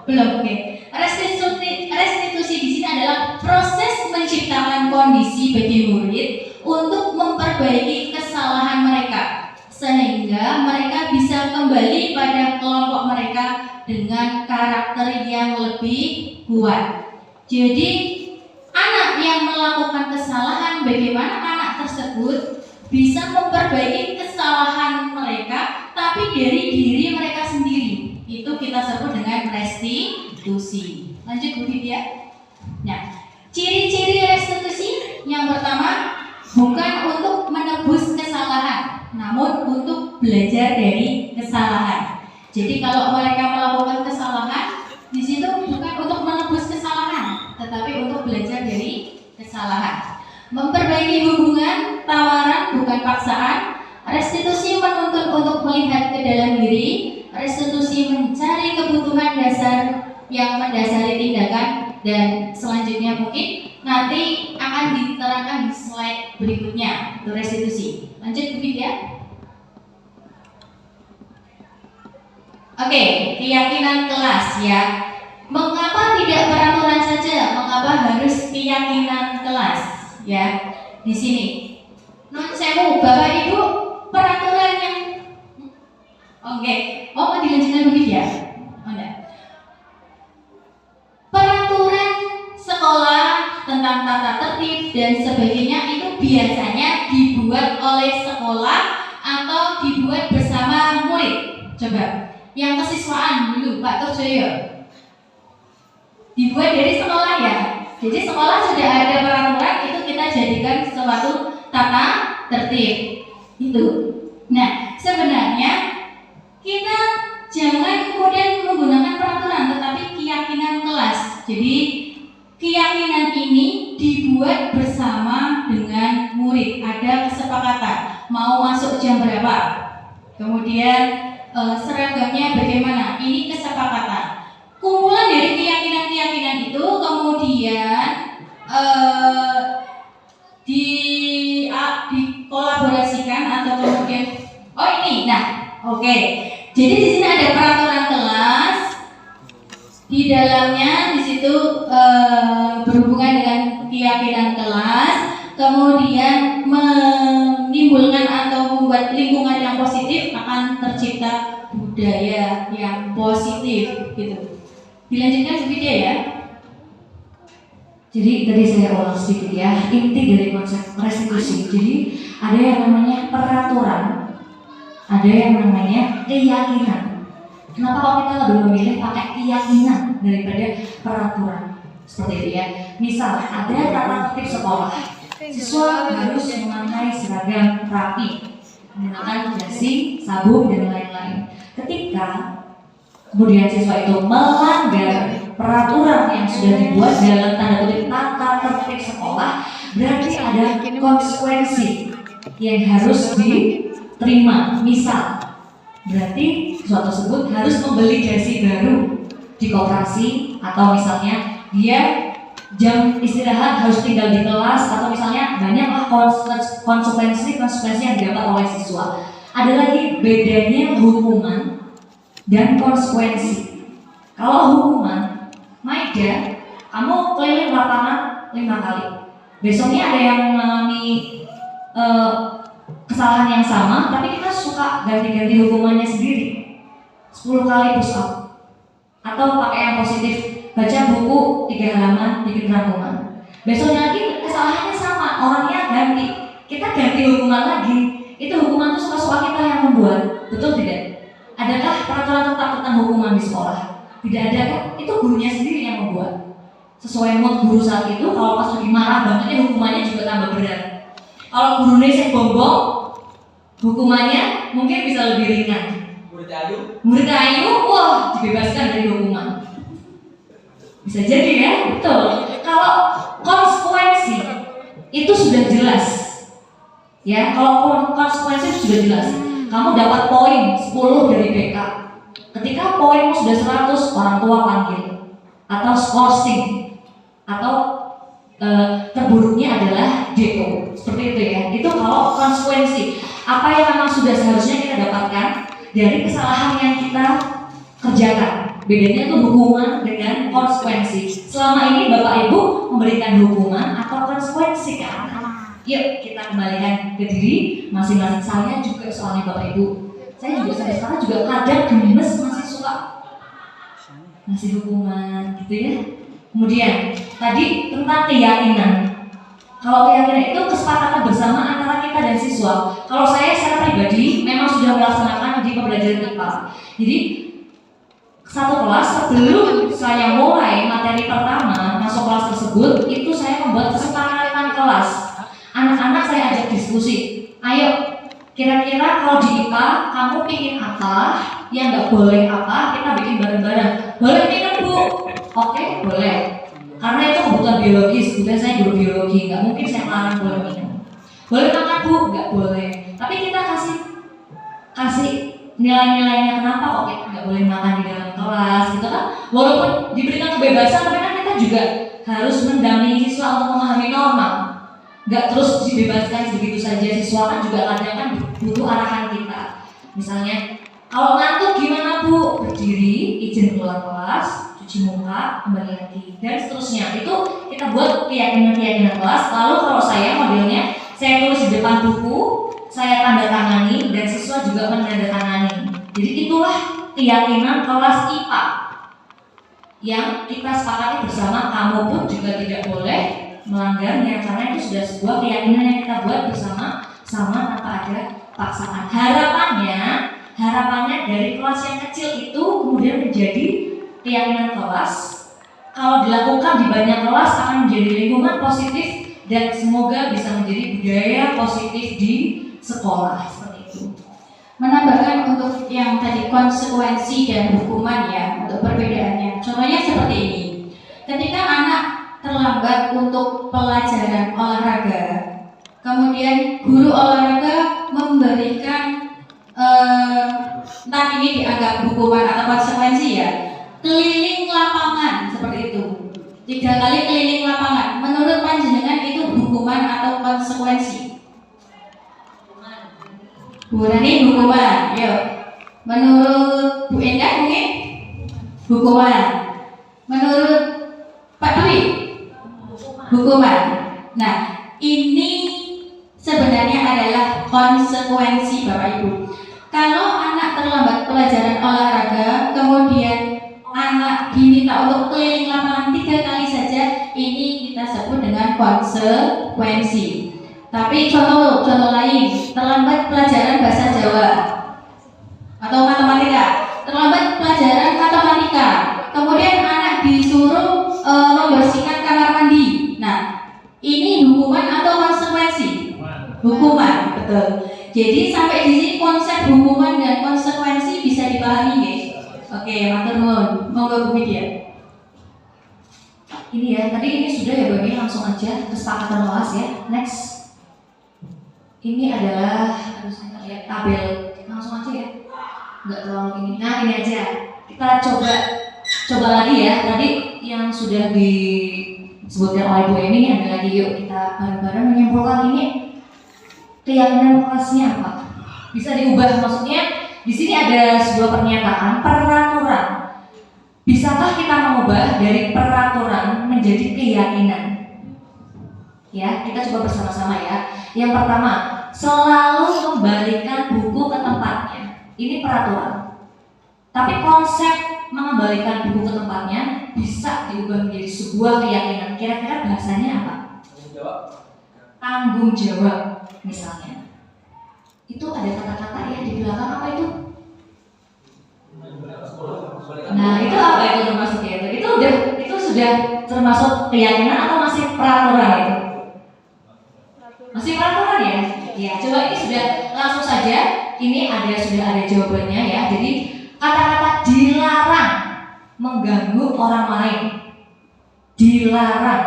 Oke. Restitusi di sini adalah proses menciptakan kondisi bagi murid untuk memperbaiki kesalahan mereka, sehingga mereka bisa kembali pada kelompok mereka dengan karakter yang lebih kuat. Jadi anak yang melakukan kesalahan, bagaimana anak tersebut bisa memperbaiki kesalahan mereka tapi dari diri mereka sendiri. Itu kita sebut dengan restitusi. Lanjut Bu Vidya. Nah, ciri-ciri restitusi yang pertama, bukan untuk menebus kesalahan, namun untuk belajar dari kesalahan. Jadi kalau mereka melakukan kesalahan, di situ bukan untuk menebus kesalahan, tetapi untuk belajar dari kesalahan. Memperbaiki hubungan, tawaran bukan paksaan. Restitusi menuntut untuk melihat ke dalam diri. Restitusi mencari kebutuhan dasar yang mendasari tindakan. Dan selanjutnya mungkin nanti akan diterangkan di slide berikutnya untuk restitusi. Lanjut Bu ya. Oke, keyakinan kelas ya. Mengapa tidak peraturan saja? Mengapa harus keyakinan kelas? Ya, di sini. Non sewu, Bapak Ibu, peraturan yang oke. Mau dilanjutkan begitu ya? Enggak. Peraturan sekolah tentang tata tertib dan sebagainya itu biasanya dibuat oleh sekolah atau dibuat bersama murid. Coba, yang kesiswaan dulu Pak Turjoyo. Dibuat dari sekolah ya? Jadi sekolah sudah ada peraturan, itu kita jadikan suatu tata tertib. Itu. Nah, sebenarnya kita jangan kemudian menggunakan peraturan, tetapi keyakinan kelas. Jadi keyakinan ini dibuat bersama dengan murid. Ada kesepakatan mau masuk jam berapa, kemudian seragamnya bagaimana. Ini kesepakatan. Kumpulan dari keyakinan-keyakinan itu kemudian dikolaborasikan atau kemudian oke. Jadi di sini ada peraturan kelas. Di dalamnya di situ berhubungan dengan keyakinan kelas, kemudian menimbulkan atau membuat lingkungan yang positif, akan tercipta budaya yang positif gitu. Dilanjutkan Bu Widya ya. Jadi tadi saya ulang sedikit ya, inti dari konsep restitusi. Jadi ada yang namanya peraturan, ada yang namanya keyakinan. Kenapa kalau kita lebih memilih pakai keyakinan daripada peraturan? Seperti itu ya. Misal ada tata tertib sekolah, siswa harus memakai seragam rapi, menggunakan dasi, sabuk dan lain-lain. Ketika kemudian siswa itu melanggar peraturan yang sudah dibuat dalam tanda kutip tata tertib sekolah, berarti ada konsekuensi yang harus diterima. Misal, berarti siswa tersebut harus membeli dasi baru di koperasi, atau misalnya dia jam istirahat harus tinggal di kelas, atau misalnya banyaklah konsekuensi yang didapat oleh siswa. Ada lagi bedanya hukuman dan konsekuensi. Kalau hukuman, Maida, kamu keliling lapangan 5 kali. Besoknya ada yang mengalami kesalahan yang sama, tapi kita suka ganti-ganti hukumannya sendiri. 10 kali push up, atau pakai yang positif, baca buku 3 halaman, bikin rangkuman. Besoknya lagi kesalahannya sama, orangnya ganti, kita ganti hukuman lagi. Itu hukuman itu suka-suka kita yang membuat, betul tidak? Adakah peraturan tetap tentang hukuman di sekolah? Tidak ada kan? Itu gurunya sendiri yang membuat. Sesuai mood guru saat itu, kalau pas lagi marah banget, hukumannya juga tambah berat. Kalau gurunya sih bombong, hukumannya mungkin bisa lebih ringan. Murid ayu, wah, dibebaskan dari hukuman. Bisa jadi ya, betul. Kalau konsekuensi itu sudah jelas. Ya, kalau konsekuensi itu sudah jelas. Kamu dapat poin 10 dari BK. Ketika poinmu sudah 100, orang tua panggil. Atau skorsing. Atau terburuknya adalah DO. Seperti itu ya. Itu kalau konsekuensi. Apa yang memang sudah seharusnya kita dapatkan dari kesalahan yang kita kerjakan. Bedanya itu hukuman dengan konsekuensi. Selama ini Bapak Ibu memberikan hukuman atau konsekuensi kan? Yuk kita kembalikan ke diri masing-masing. Saya juga soalnya Bapak Ibu, saya juga sampai sekarang juga kadang gemes masih suka ngasih hukuman gitu ya. Kemudian tadi tentang keyakinan. Kalau keyakinan itu kesepakatan bersama antara kita dan siswa. Kalau saya secara pribadi memang sudah melaksanakan di pembelajaran IPA. Jadi satu kelas sebelum saya mulai materi pertama masuk kelas tersebut, itu saya membuat kesepakatan kelas. Anak-anak saya ajak diskusi. Ayo, kira-kira kalau di IPA kamu pingin apa, yang nggak boleh apa, kita bikin bareng-bareng. Boleh minum Bu? Oke, boleh. Karena itu kebutuhan biologis, kebutuhan saya guru biologi, nggak mungkin saya melarang boleh minum. Boleh makan Bu? Nggak boleh. Tapi kita kasih nilai-nilainya kenapa kok kita nggak boleh makan di dalam kelas, gitu kan? Walaupun diberikan kebebasan, tapi kan kita juga harus mendampingi siswa untuk memahami norma. Nggak terus dibebaskan begitu saja. Siswa kan juga kadang kan butuh arahan kita. Misalnya, kalau ngantuk gimana Bu? Berdiri, izin keluar kelas, cuci muka, kembali lagi, dan seterusnya. Itu kita buat keyakinan-keyakinan kelas. Lalu kalau saya modelnya, saya tulis di depan buku, saya tanda tangani, dan siswa juga menandatangani. Jadi itulah keyakinan kelas IPA yang kita sepakati bersama. Kamu pun juga tidak boleh melanggarnya, karena itu sudah sebuah keyakinan yang kita buat bersama sama tanpa ada paksaan. Harapannya dari kelas yang kecil itu kemudian menjadi keyakinan kelas kalau dilakukan di banyak kelas akan menjadi lingkungan positif dan semoga bisa menjadi budaya positif di sekolah seperti itu. Menambahkan untuk yang tadi konsekuensi dan hukuman ya untuk perbedaannya. Contohnya seperti ini. Ketika anak terlambat untuk pelajaran olahraga, kemudian guru olahraga memberikan entah ini dianggap hukuman atau konsekuensi ya, keliling lapangan seperti itu. 3 kali keliling lapangan. Menurut panjenengan itu hukuman atau konsekuensi? Bu Rani hukuman, yuk. Menurut Bu Endah mungkin hukuman. Menurut Pak Dwi hukuman. Nah, ini sebenarnya adalah konsekuensi Bapak Ibu. Kalau anak terlambat pelajaran olahraga, kemudian anak diminta untuk keliling lapangan 3 kali saja, ini kita sebut dengan konsekuensi. Tapi contoh lain, terlambat pelajaran bahasa Jawa atau matematika, terlambat pelajaran matematika, kemudian anak disuruh membersihkan kamar mandi. Nah, ini hukuman atau konsekuensi? Hukuman, betul. Jadi sampai di sini konsep hukuman dan konsekuensi bisa dipahami, guys. Oke, matur nuwun. Monggo Bu Widya. Ini ya, tadi ini sudah ya Bapak, langsung aja kesepakatan kelas ya. Next. Ini adalah harus saya lihat tabel, langsung aja ya, nggak terlalu ini. Nah ini aja, kita coba lagi ya. Tadi yang sudah disebutkan oleh Bu Eni, ada lagi, yuk kita bareng-bareng menyimpulkan ini keyakinan kelasnya apa. Bisa diubah, maksudnya di sini ada sebuah pernyataan peraturan. Bisakah kita mengubah dari peraturan menjadi keyakinan? Ya, kita coba bersama-sama ya. Yang pertama, selalu kembalikan buku ke tempatnya. Ini peraturan. Tapi konsep mengembalikan buku ke tempatnya bisa diubah menjadi sebuah keyakinan. Kira-kira bahasanya apa? Tanggung jawab, misalnya. Itu ada kata-kata ya di belakang apa itu? Nah, itu apa itu termasuknya itu? Itu sudah termasuk keyakinan atau masih peraturan itu? Masih peraturan ya? Ya, coba ini sudah langsung saja. Ini sudah ada jawabannya ya. Jadi kata-kata dilarang mengganggu orang lain. Dilarang.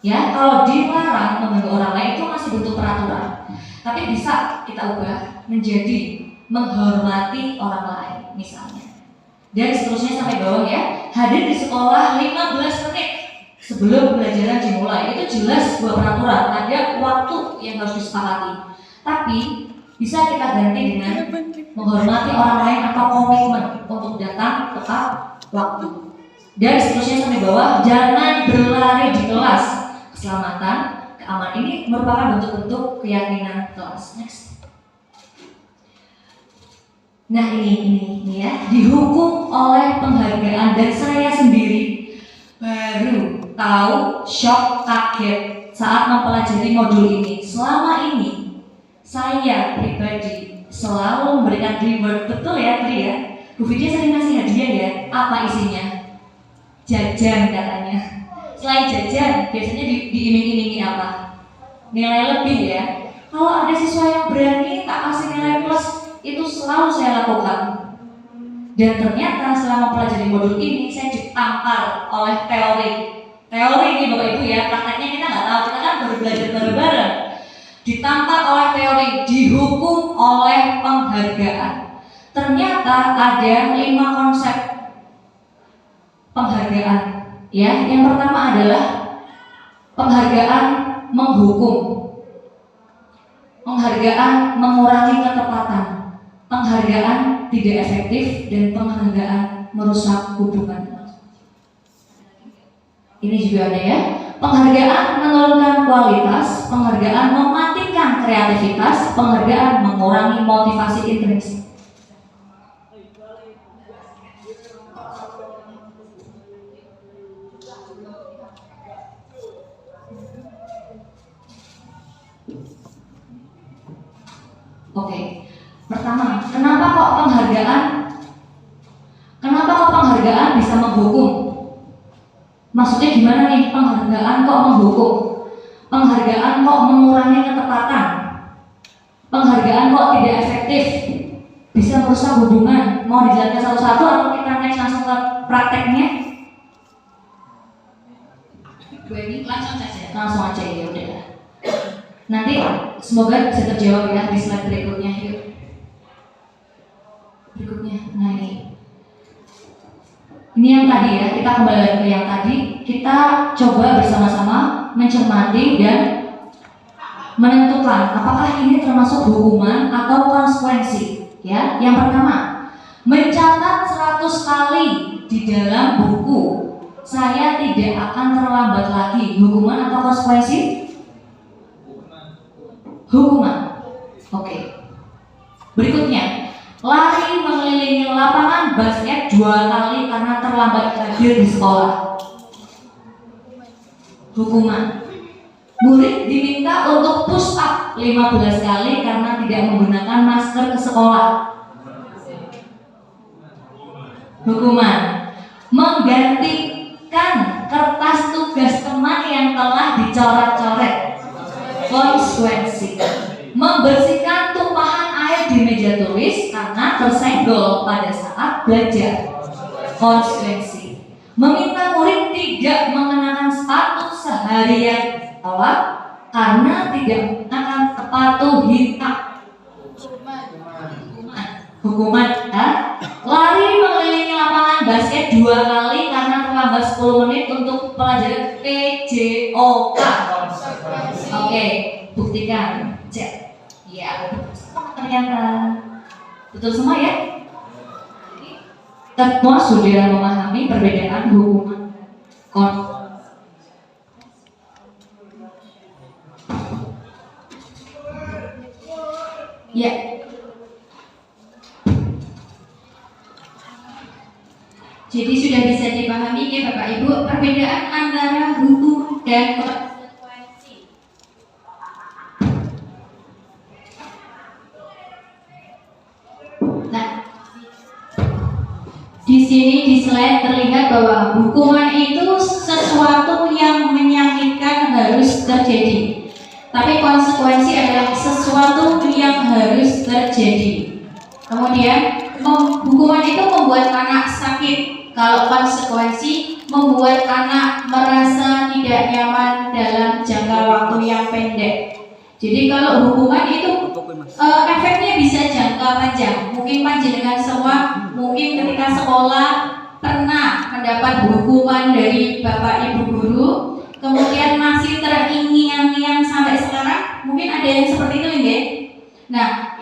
Ya, kalau dilarang mengganggu orang lain itu masih butuh peraturan. Tapi bisa kita ubah menjadi menghormati orang lain misalnya. Dan seterusnya sampai bawah ya. Hadir di sekolah 15 menit sebelum pembelajaran dimulai. Itu jelas sebuah peraturan, ada waktu yang harus disepakati. Tapi bisa kita ganti dengan menghormati orang lain atau komitmen untuk datang tepat waktu. Dan seterusnya sampai bawah, jangan berlari di kelas. Keselamatan, keamanan ini merupakan bentuk-bentuk keyakinan kelas. Next. Nah ini ya, dihukum oleh penghargaan, dan saya sendiri baru tahu, shock, kaget saat mempelajari modul ini. Selama ini saya pribadi selalu memberikan reward, betul ya Tri ya? Bu Vidya sering ngasih hadiah ya, apa isinya? Jajan katanya. Selain jajan, biasanya diiming-imingi apa? Nilai lebih ya. Kalau ada siswa yang berani tak kasih nilai plus, itu selalu saya lakukan. Dan ternyata selama mempelajari modul ini saya ditampar oleh teori ini Bapak Ibu ya, prakteknya kita nggak tahu, kita kan baru belajar bareng-bareng. Ditampar oleh teori, dihukum oleh penghargaan. Ternyata ada 5 konsep penghargaan ya. Yang pertama adalah penghargaan menghukum, penghargaan mengurangi ketepatan, penghargaan tidak efektif, dan penghargaan merusak hubungan. Ini juga ada ya. Penghargaan menurunkan kualitas, penghargaan mematikan kreativitas, penghargaan mengurangi motivasi intrinsik. Oke. Pertama, kenapa kok penghargaan bisa menghukum? Maksudnya gimana nih? Penghargaan kok menghukum? Penghargaan kok mengurangi ketepatan? Penghargaan kok tidak efektif? Bisa merusak hubungan? Mau dijelaskan satu-satu atau kita next langsung ke prakteknya? Bu Eni, langsung saja. Langsung aja ya udah. Nanti semoga bisa terjawab ya di slide berikutnya. Yuk. Berikutnya, nah ini. Ini yang tadi ya, kita kembali lagi ke yang tadi. Kita coba bersama-sama mencermati dan menentukan apakah ini termasuk hukuman atau konsekuensi. Ya, yang pertama, mencatat 100 kali di dalam buku. Saya tidak akan terlambat lagi. Hukuman atau konsekuensi? Hukuman. Oke. Berikutnya, lari mengelilingi lapangan basket 2 kali karena terlambat hadir di sekolah. Hukuman. Murid diminta untuk push up 15 kali karena tidak menggunakan masker ke sekolah. Hukuman. Menggantikan kertas tugas teman yang telah dicoret-coret. Konsekuensi. Membersihkan tumpahan air di meja tulis karena tersenggol pada saat belajar. Konsekuensi. Meminta murid tidak mengenakan sepatu seharian sekolah karena tidak menggunakan sepatu hitam. Hukuman. Lari mengelilingi lapangan basket 2 kali karena terlambat 10 menit untuk pelajaran PJOK. Oke, buktikan. Cek. Ya, ternyata betul semua ya. Semua sudah memahami perbedaan hukuman ya. Jadi sudah bisa dipahami ya Bapak Ibu perbedaan antara hukum dan konsekuensi. Nah, di sini di slide terlihat bahwa hukuman itu sesuatu yang menyakitkan harus terjadi. Tapi konsekuensi adalah sesuatu yang harus terjadi. Kemudian hukuman itu membuat anak sakit. Kalau konsekuensi membuat anak merasa tidak nyaman dalam jangka waktu yang pendek. Jadi kalau hukuman itu efeknya bisa jangka panjang. Mungkin panjenengan semua mungkin ketika sekolah pernah mendapat hukuman dari Bapak Ibu guru, kemudian masih terngiang-ngiang sampai sekarang. Mungkin ada yang seperti itu nggih? Nah,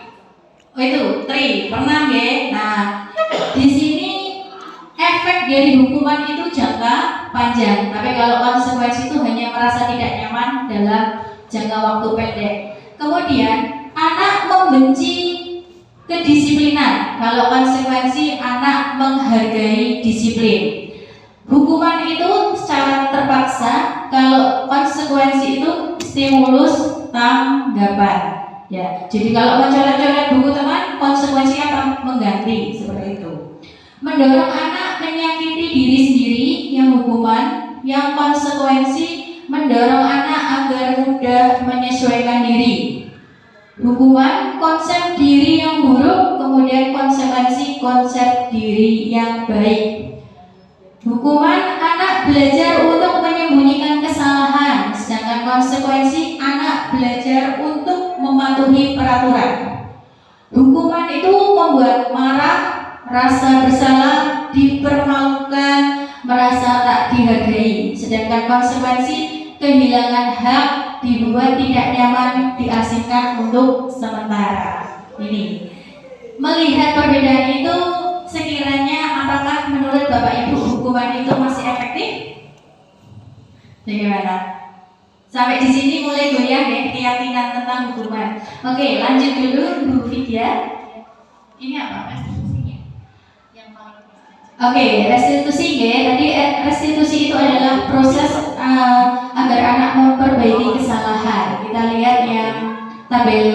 itu pernah nggih? Nah, di sini efek dari hukuman itu jangka panjang, tapi kalau konsekuensi itu hanya merasa tidak nyaman dalam jangka waktu pendek. Kemudian anak membenci kedisiplinan. Kalau konsekuensi anak menghargai disiplin. Hukuman itu secara terpaksa, kalau konsekuensi itu stimulus tanggapan. Ya, jadi kalau mencoret-coret buku teman, konsekuensi apa? Mengganti seperti itu. Mendorong anak menyakiti diri sendiri yang hukuman, yang konsekuensi mendorong anak agar mudah menyesuaikan diri. Hukuman konsep diri yang buruk, kemudian konsekuensi konsep diri yang baik. Hukuman anak belajar untuk menyembunyikan kesalahan, sedangkan konsekuensi anak belajar untuk mematuhi peraturan. Hukuman itu membuat marah, rasa bersalah, dipermalukan, merasa tak dihargai. Sedangkan konsekuensi kehilangan hak, dibuat tidak nyaman, diasingkan untuk sementara. Ini melihat perbedaan itu, sekiranya apakah menurut Bapak Ibu hukuman itu masih efektif? Bagaimana? Sampai di sini mulai goyah ya keyakinan tentang hukuman. Oke, lanjut dulu Bu Vidya. Ini apa? Oke, restitusi ya. Tadi restitusi itu adalah proses agar anak memperbaiki kesalahan. Kita lihat yang tabel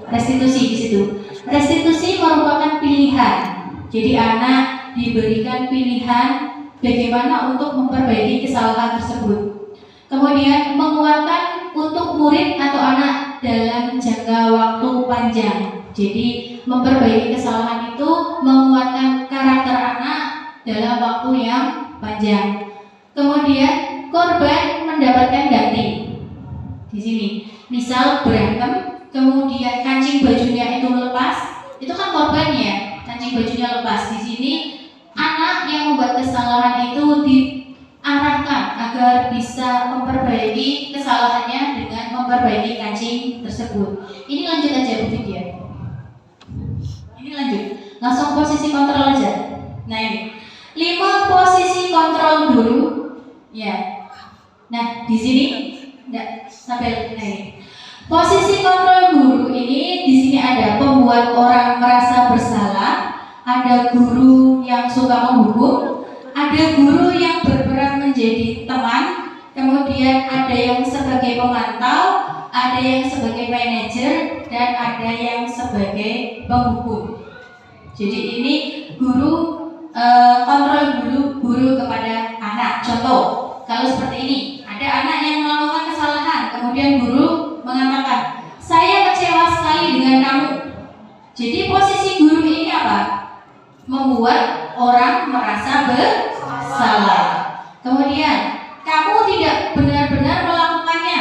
restitusi di situ. Restitusi merupakan pilihan. Jadi anak diberikan pilihan bagaimana untuk memperbaiki kesalahan tersebut. Kemudian menguatkan untuk murid atau anak dalam jangka waktu panjang. Jadi memperbaiki kesalahan itu menguatkan karakter anak dalam waktu yang panjang. Kemudian korban mendapatkan ganti. Di sini, misal berantem, kemudian kancing bajunya itu lepas, itu kan korbannya, kancing bajunya lepas. Di sini anak yang membuat kesalahan itu diarahkan agar bisa memperbaiki kesalahannya dengan memperbaiki kancing tersebut. Ini lanjut aja Bu Vidya. Ini lanjut, langsung posisi kontrol aja. Nah ini 5 posisi kontrol dulu, ya. Nah di sini enggak sampai ini. Posisi kontrol guru ini di sini ada pembuat orang merasa bersalah, ada guru yang suka menghukum, ada guru yang berperan menjadi teman, kemudian ada yang sebagai pemantau, ada yang sebagai manajer, dan ada yang sebagai penghukum. Jadi ini guru kontrol guru kepada anak. Contoh, kalau seperti ini, ada anak yang melakukan kesalahan, kemudian guru mengatakan, saya kecewa sekali dengan kamu. Jadi posisi guru ini apa? Membuat orang merasa bersalah. Kemudian, kamu tidak benar-benar melakukannya.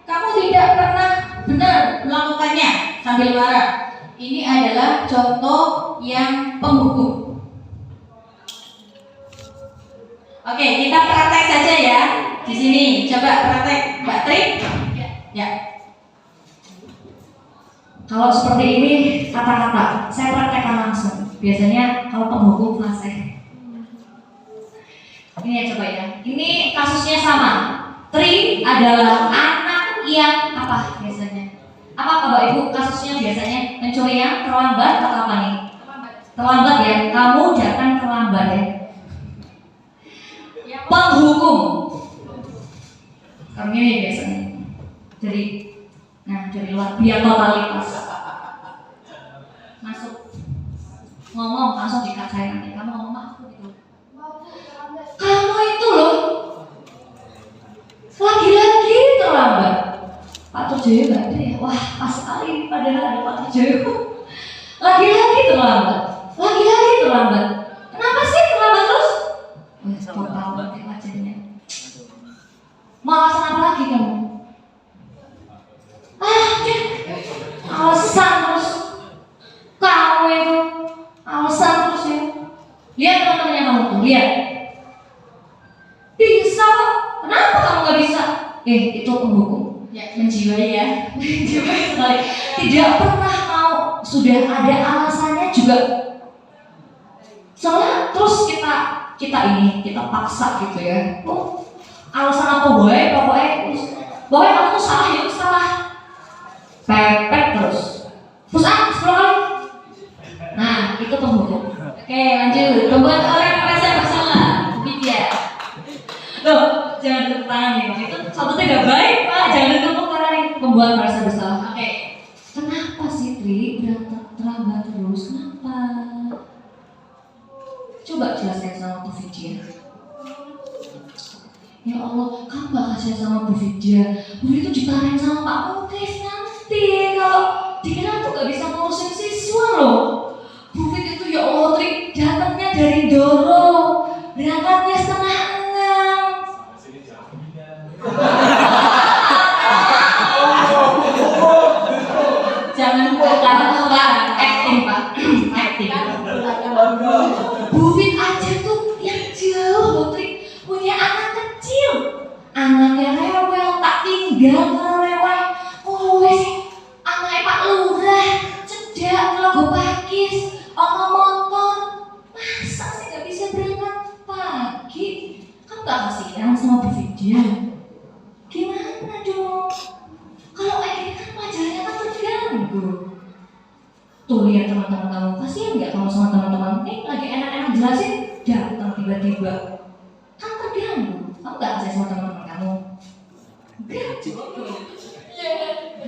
Kamu tidak pernah benar melakukannya sambil marah. Ini adalah contoh yang penghukum. Oke, kita praktek saja ya. Di sini coba praktek Mbak Tri. Ya. Kalau seperti ini kata-kata, saya praktekkan langsung. Biasanya kalau penghukum fase. Ini ya coba ya. Ini kasusnya sama. Tri adalah anak yang apa biasanya? Apa Bapak Ibu kasusnya biasanya pencurian terlambat atau apa nih? Terlambat ya. Kamu jangan terlambat ya. Penghukum. Kamu ini biasanya. Jadi dari luar biar totalitas masuk ngomong langsung dikatain nanti kamu ngomong aku gitu. Kamu itu loh lagi-lagi terlambat. Pak Turjoyo nggak ada ya? Wah pas sekali padahal ada Pak Turjoyo. Lagi-lagi terlambat. Lagi-lagi terlambat. Kenapa sih terlambat terus? Total banget wajahnya. Mau alasan apa lagi kamu? Alasan terus. Kamu itu alasan terus ya. Lihat teman-temannya kamu tuh, lihat. Bisa kok. Kenapa kamu nggak bisa? Itu penghukum. Ya, menjiwai ya. Menjiwai sekali. Tidak pernah mau. Sudah ada alasannya juga. Soalnya terus kita paksa gitu ya. Alasan apa boy? Pokoknya kamu tuh salah ya, salah. Pepet terus. Terus 10 kali. Nah, itu penghukum. Oke, lanjut. Membuat orang merasa bersalah. Vidya. Loh, jangan tepuk tangan nih. Itu satu tidak baik, Pak. Jangan tepuk tangan nih. Membuat merasa bersalah. Oke. Kenapa sih Tri terlambat terus? Kenapa? Coba jelaskan sama Bu Vidya. Ya Allah, kamu gak kasihan sama Bu Vidya. Bu Vidya itu ditarain sama Pak Muklis nanti. Kalau dikira tuh gak bisa ngurusin siswa loh. Bu Vidya itu ya Allah Tri, datangnya dari Doro, berangkatnya 5:30. Jangan kata acting Pak, acting. Bu Fit aja tuh yang jauh loh Tri, punya anak kecil, anaknya rewel tak tinggal kalau rewel. Wes anaknya Pak Lurah, cedak logo pakis, ono motor, masa sih nggak bisa berangkat pagi? Kamu gak kasihan sama Bu Vidya? Gimana dong? Kalau kayak gini kan pelajarannya kan terganggu. Tuh lihat teman-teman kamu, kasihan nggak kamu sama teman-teman? Lagi enak-enak jelasin, datang tiba-tiba, kan terganggu. Kamu nggak kasihan sama teman-teman kamu?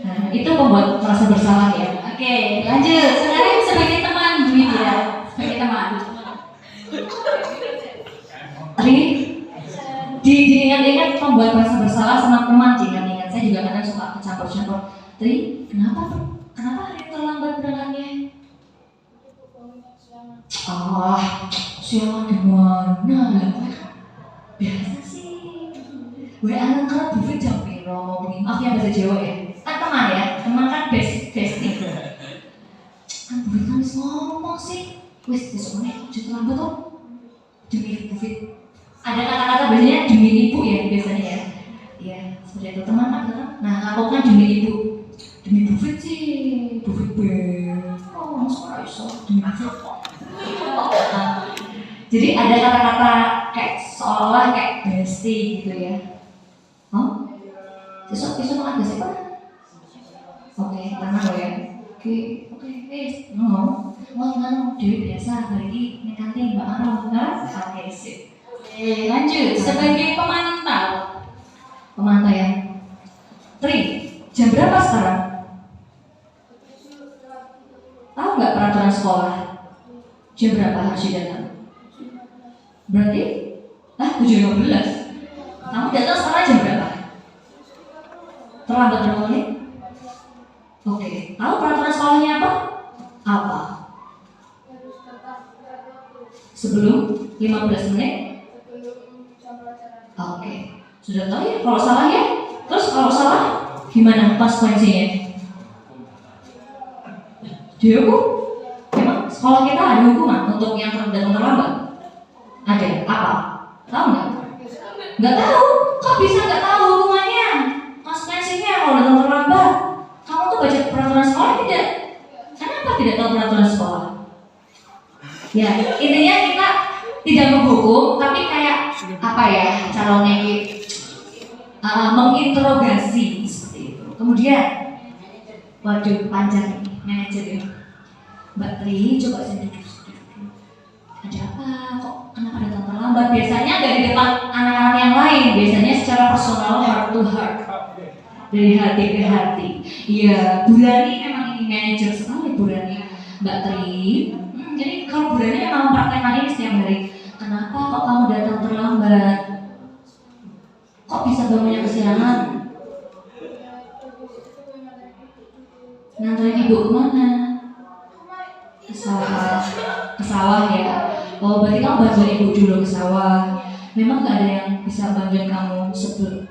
Nah, itu membuat merasa bersalah ya. Oke, lanjut. Sekarang sebagai teman Bu Vidya. Sebagai teman. Tri diingat-ingat membuat merasa bersalah sama teman. Diingat-ingat, saya juga kadang suka campur-campur. Tri, kenapa hari ini terlambat berangkatnya? Siapa gimana lah? Biasa sih. WA nengkerat Bufit jam piro ngomongin. Maaf ya bahasa Jawa ya. Kan teman ya, teman kan bestie. Kan Bufit kan bisa ngomong sih. Wis menit terlambat tuh. Demi Bufit. Ada kata-kata biasanya demi ibu ya biasanya ya. Iya, seperti itu teman. Nah, aku kan demi ibu. Demi Bufit sih, Bufit suara iso demi Bufit. Jadi ada kata-kata kayak seolah kayak bestie gitu ya. Besok makan besok apa? Oke, tenang lo ya. Oke, ngomong Dewi biasa hari ini nih kantin Mbak Aro, oke sip. Lanjut, sebagai pemantau Ya. Tri, jam berapa sekarang? Tahu nggak peraturan sekolah? Jam berapa harus datang? Berarti, 7.15. Kamu datang sekarang jam berapa? Terlambat berapa menit? Oke, tahu peraturan sekolahnya apa? Sebelum 15 menit? Oke, sudah tahu ya kalau salah ya? Terus kalau salah gimana konsekuensinya? Emang sekolah kita ada hukuman untuk yang datang terlambat? Ada, apa? Tahu nggak? Nggak tahu, kok bisa nggak tahu hukumannya? Konsekuensinya kalau datang terlambat? Kamu tuh baca peraturan sekolah tidak? Kenapa tidak tahu peraturan sekolah? Ya, intinya kita tidak menghukum, tapi kayak apa ya caranya menginterogasi seperti itu. Kemudian, waduh panjang nih manajer ya. Mbak Tri, coba saya duduk. Ada apa? Kok kenapa datang terlambat? Biasanya dari depan anak-anak yang lain, biasanya secara personal, heart to heart, dari hati ke hati. Iya, Bu Rani memang ini manajer sekali Bu Rani. Mbak Tri, jadi kalau Bu Rani memang mempraktekkan ini setiap hari. Kenapa kok kamu datang terlambat? Kok bisa bangunnya kesiangan? Nganterin ibu kemana? Ke sawah ya. Oh berarti kamu bantuin ibu dulu ke sawah. Memang nggak ada yang bisa bantuin kamu sebelum?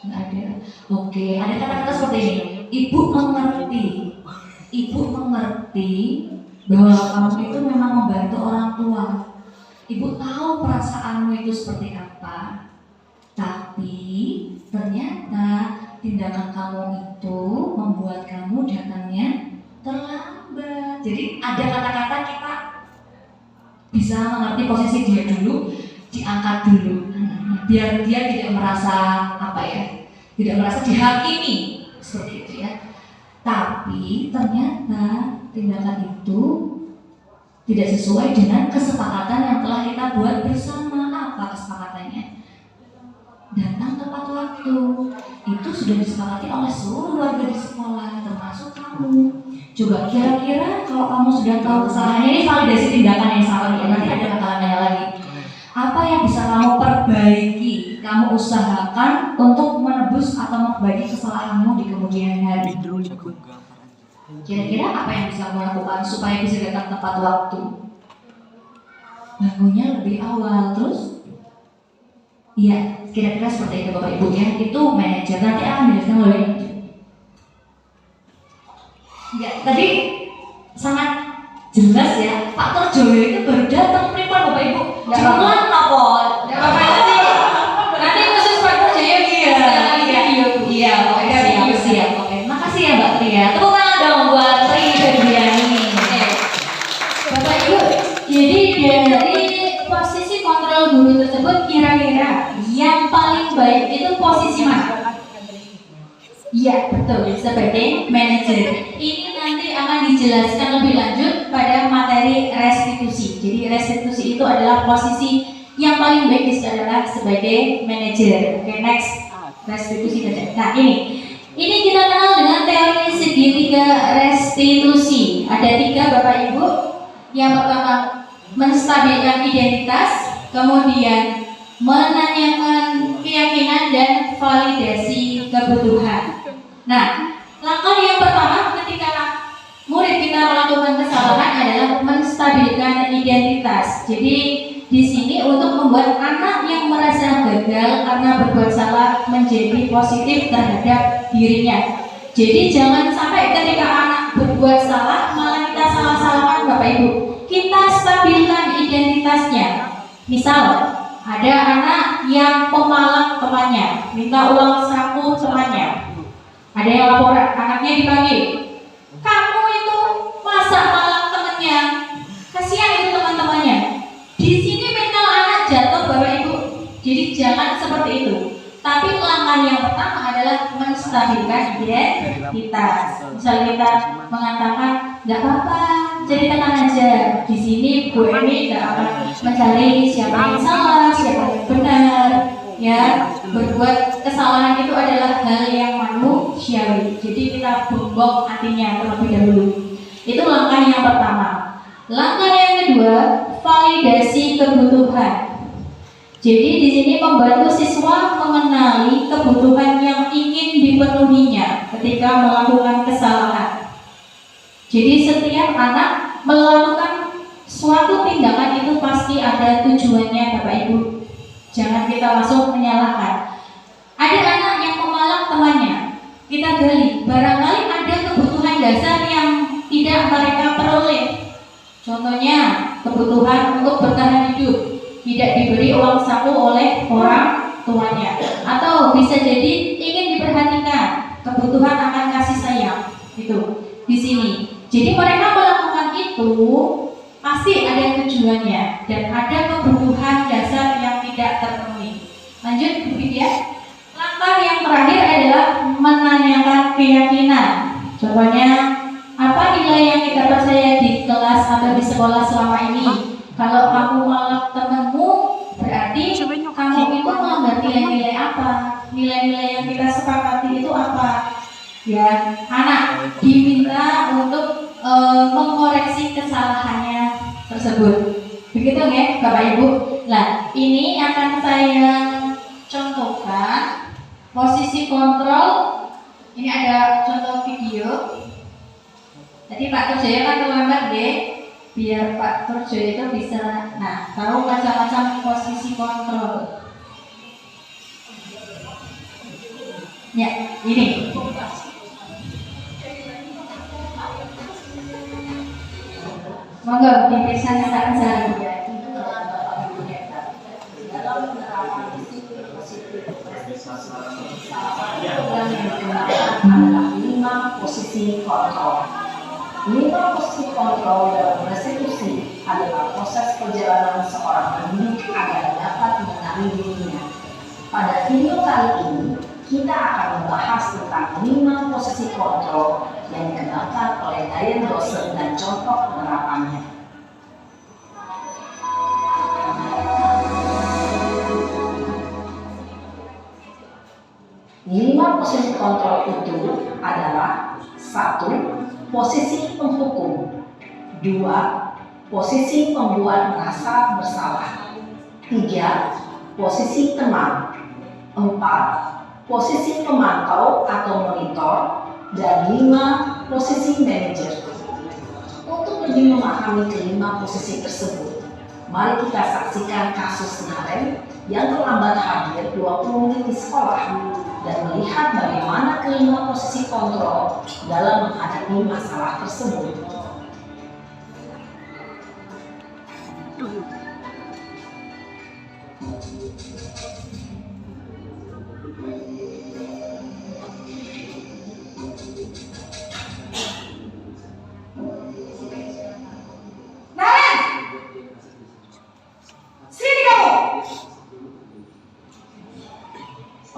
Nggak ada. Oke, ada kata-kata seperti ini. Ibu mengerti bahwa kamu itu memang membantu orang tua. Ibu tahu perasaanmu itu seperti apa. Tapi ternyata tindakan kamu itu membuat kamu datangnya terlambat. Jadi ada kata-kata kita bisa mengerti posisi dia dulu, diangkat dulu, biar dia tidak merasa tidak merasa dihakimi seperti itu ya. Tapi ternyata tindakan itu tidak sesuai dengan kesepakatan yang telah kita buat bersama. Apa kesepakatannya? Datang tepat waktu. Itu sudah disepakati oleh seluruh warga di sekolah, termasuk kamu. Coba kira-kira kalau kamu sudah tahu kesalahannya, ini validasi tindakan yang salah ya. Nanti ada kata-katanya lagi. Apa yang bisa kamu perbaiki, kamu usahakan untuk menebus atau memperbaiki kesalahanmu di kemudian hari. Kira-kira apa yang bisa kamu lakukan supaya bisa datang tepat waktu? Bangunnya lebih awal, terus? Iya, kira-kira seperti itu Bapak Ibu ya. Itu manajer, nanti akan dijelaskan oleh ya, tadi sangat jelas ya. Pak Terjoyo itu baru datang prepare Bapak Ibu. Jangan apa? Nanti khusus Pak Terjoyo iya, oke siap. Oke, makasih ya Mbak Tri ya. Tepuk tangan dong buat Tri Febriani. Bapak Ibu, jadi dari posisi kontrol guru tersebut kira-kira yang paling baik itu posisi mana? Iya betul, sebagai manajer. Ini nanti akan dijelaskan lebih lanjut pada materi restitusi. Jadi restitusi itu adalah posisi yang paling baik adalah sebagai manajer. Oke, next restitusi saja. Nah ini kita kenal dengan teori segitiga restitusi. Ada 3 Bapak Ibu. Yang pertama menstabilkan identitas, kemudian menanyakan keyakinan dan validasi kebutuhan. Nah, langkah yang pertama ketika murid kita melakukan kesalahan adalah menstabilkan identitas. Jadi di sini untuk membuat anak yang merasa gagal karena berbuat salah menjadi positif terhadap dirinya. Jadi jangan sampai ketika anak berbuat salah malah kita salah-salahkan Bapak Ibu. Kita stabilkan identitasnya. Misal ada anak yang pemalas temannya, minta uang saku temannya. Ada yang laporan, anaknya dipanggil. Kamu itu masa malah temannya? Kasihan itu teman-temannya. Di sini mental anak jatuh Bapak Ibu. Jadi jangan seperti itu. Tapi langkah yang pertama adalah menstabilkan identitas. Misalnya kita mengatakan, nggak apa-apa, jadi tenang aja. Di sini Bu ini nggak akan mencari siapa yang salah, siapa yang benar. Ya, berbuat kesalahan itu adalah hal yang manusiawi. Jadi kita bombok hatinya terlebih dahulu. Itu langkah yang pertama. Langkah yang kedua, validasi kebutuhan. Jadi di sini membantu siswa mengenali kebutuhan yang ingin dipenuhinya ketika melakukan kesalahan. Jadi setiap anak melakukan suatu tindakan itu pasti ada tujuannya Bapak Ibu. Jangan kita langsung menyalahkan. Ada anak yang memalak temannya, kita gali. Barangkali ada kebutuhan dasar yang tidak mereka peroleh. Contohnya kebutuhan untuk bertahan hidup, tidak diberi uang saku oleh orang tuanya, atau bisa jadi ingin diperhatikan, kebutuhan akan kasih sayang. Itu di sini. Jadi mereka melakukan itu pasti ada tujuannya dan ada kebutuhan dasar yang tidak terpenuhi. Lanjut Bu Widya. Langkah yang terakhir adalah menanyakan keyakinan. Contohnya, apa nilai yang kita percaya di kelas atau di sekolah selama ini? Kalau kamu malak temanmu, berarti kamu itu melanggar nilai-nilai apa? Nilai-nilai yang kita sepakati itu apa? Ya, anak diminta untuk mengoreksi kesalahannya tersebut. Begitu ya, Bapak Ibu. Nah, ini akan saya contohkan posisi kontrol. Ini ada contoh video. Jadi Pak Turjoyo kan terlambat deh, biar Pak Turjoyo itu bisa tahu macam-macam posisi kontrol. Ya, ini. Monggo diperiksa secara sehari. Adalah 5 posisi kontrol. 5 posisi kontrol dalam restitusi adalah proses perjalanan seorang pendidik agar dapat mengenali dirinya. Pada video kali ini, kita akan membahas tentang 5 posisi kontrol yang digunakan oleh Diane Lawson dan contoh penerapannya. Lima posisi kontrol itu adalah 1. Posisi penghukum, 2. Posisi pembuat merasa bersalah, 3. Posisi teman, 4. Posisi pemantau atau monitor, dan 5. Posisi manajer. Untuk lebih memahami kelima posisi tersebut, mari kita saksikan kasus Naren yang terlambat hadir 20 menit di sekolah dan melihat bagaimana kelima posisi kontrol dalam menghadapi masalah tersebut.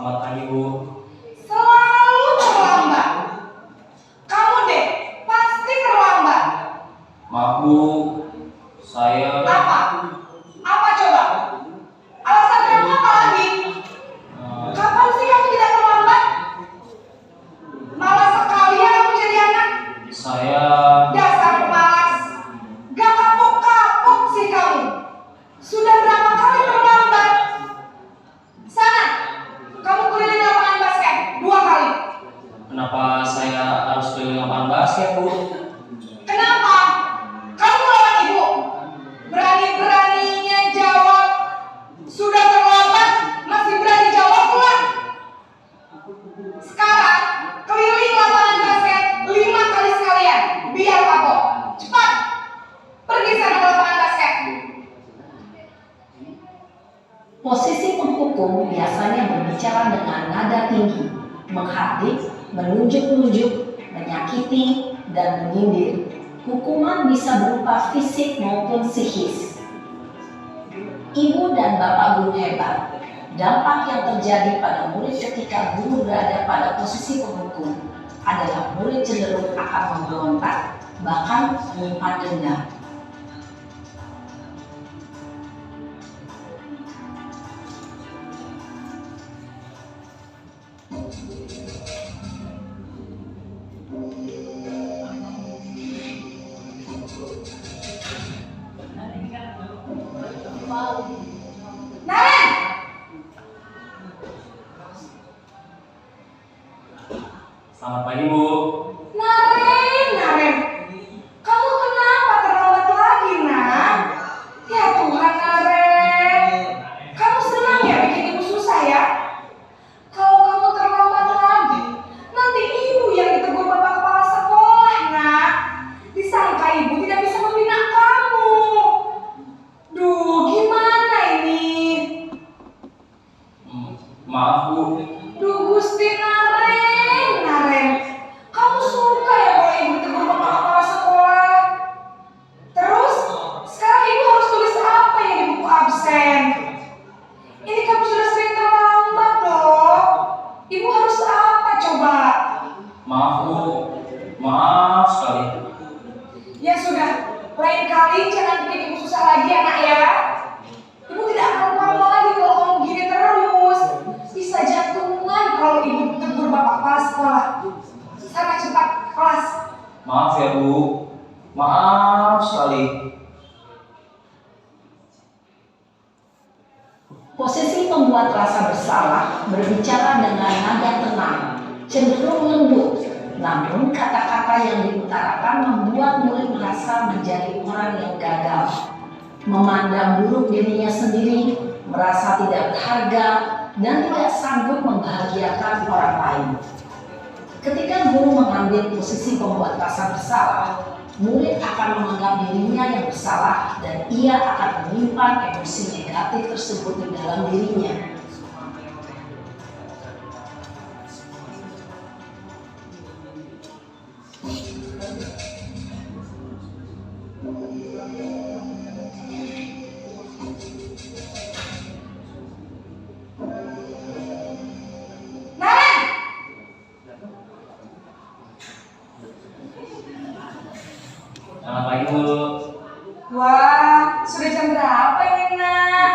Selamat pagi, Bu. Selalu terlambat. Kamu deh, pasti terlambat. Maaf, Bu. Saya... Apa? Apa coba? Alasan kamu apa lagi? Kapan sih kamu tidak terlambat? Malas sekali ya kamu jadi anak. Saya... Dasar pemalas. Gak kapok-kapok sih kamu. Sudah berapa kali terlambat? Posisi penghukum biasanya berbicara dengan nada tinggi, menghardik, menunjuk-nunjuk, menyakiti, dan menyindir. Hukuman bisa berupa fisik maupun psikis. Ibu dan bapak guru hebat. Dampak yang terjadi pada murid ketika guru berada pada posisi penghukum adalah murid cenderung akan memberontak, bahkan menyimpan dendam. Naren! Selamat pagi Bu. Naren, kamu kenapa terlambat lagi, nak? Ya Tuhan, Naren, kamu senang ya bikin ibu susah ya? Kalau kamu terlambat lagi, nanti ibu yang ditegur bapak kepala sekolah, nak. Disangka ibu tidak bisa membina kamu. Duh, gimana ini? Maaf Bu. Duh, Gusti Naren, kamu suka ya kalau ibu tegur bapak kepala sekolah? Terus, sekarang ibu harus tulis apa yang di buku absen? Ini kamu sudah sering terlambat loh. Ibu harus apa coba? Maaf Bu. Maaf sekali. Ya sudah, lain kali jangan bikin ibu susah lagi ya nak ya. Ibu tidak akan kamu lagi kalau kamu gini terus. Bisa jantungan kalau ibu tegur bapak kepala sekolah. Sana cepat ke kelas. Maaf ya Bu. Maaf sekali. Posisi pembuat rasa bersalah berbicara dengan nada tenang, cenderung lembut, namun kata-kata yang diutarakan membuat murid merasa menjadi orang yang gagal, memandang buruk dirinya sendiri, merasa tidak berharga, dan tidak sanggup membahagiakan orang lain. Ketika guru mengambil posisi pembuat rasa bersalah, murid akan menganggap dirinya yang bersalah dan ia akan menyimpan emosi negatif tersebut di dalam dirinya. Naren! Selamat pagi Bu. Wah, sudah jam berapa ini nak?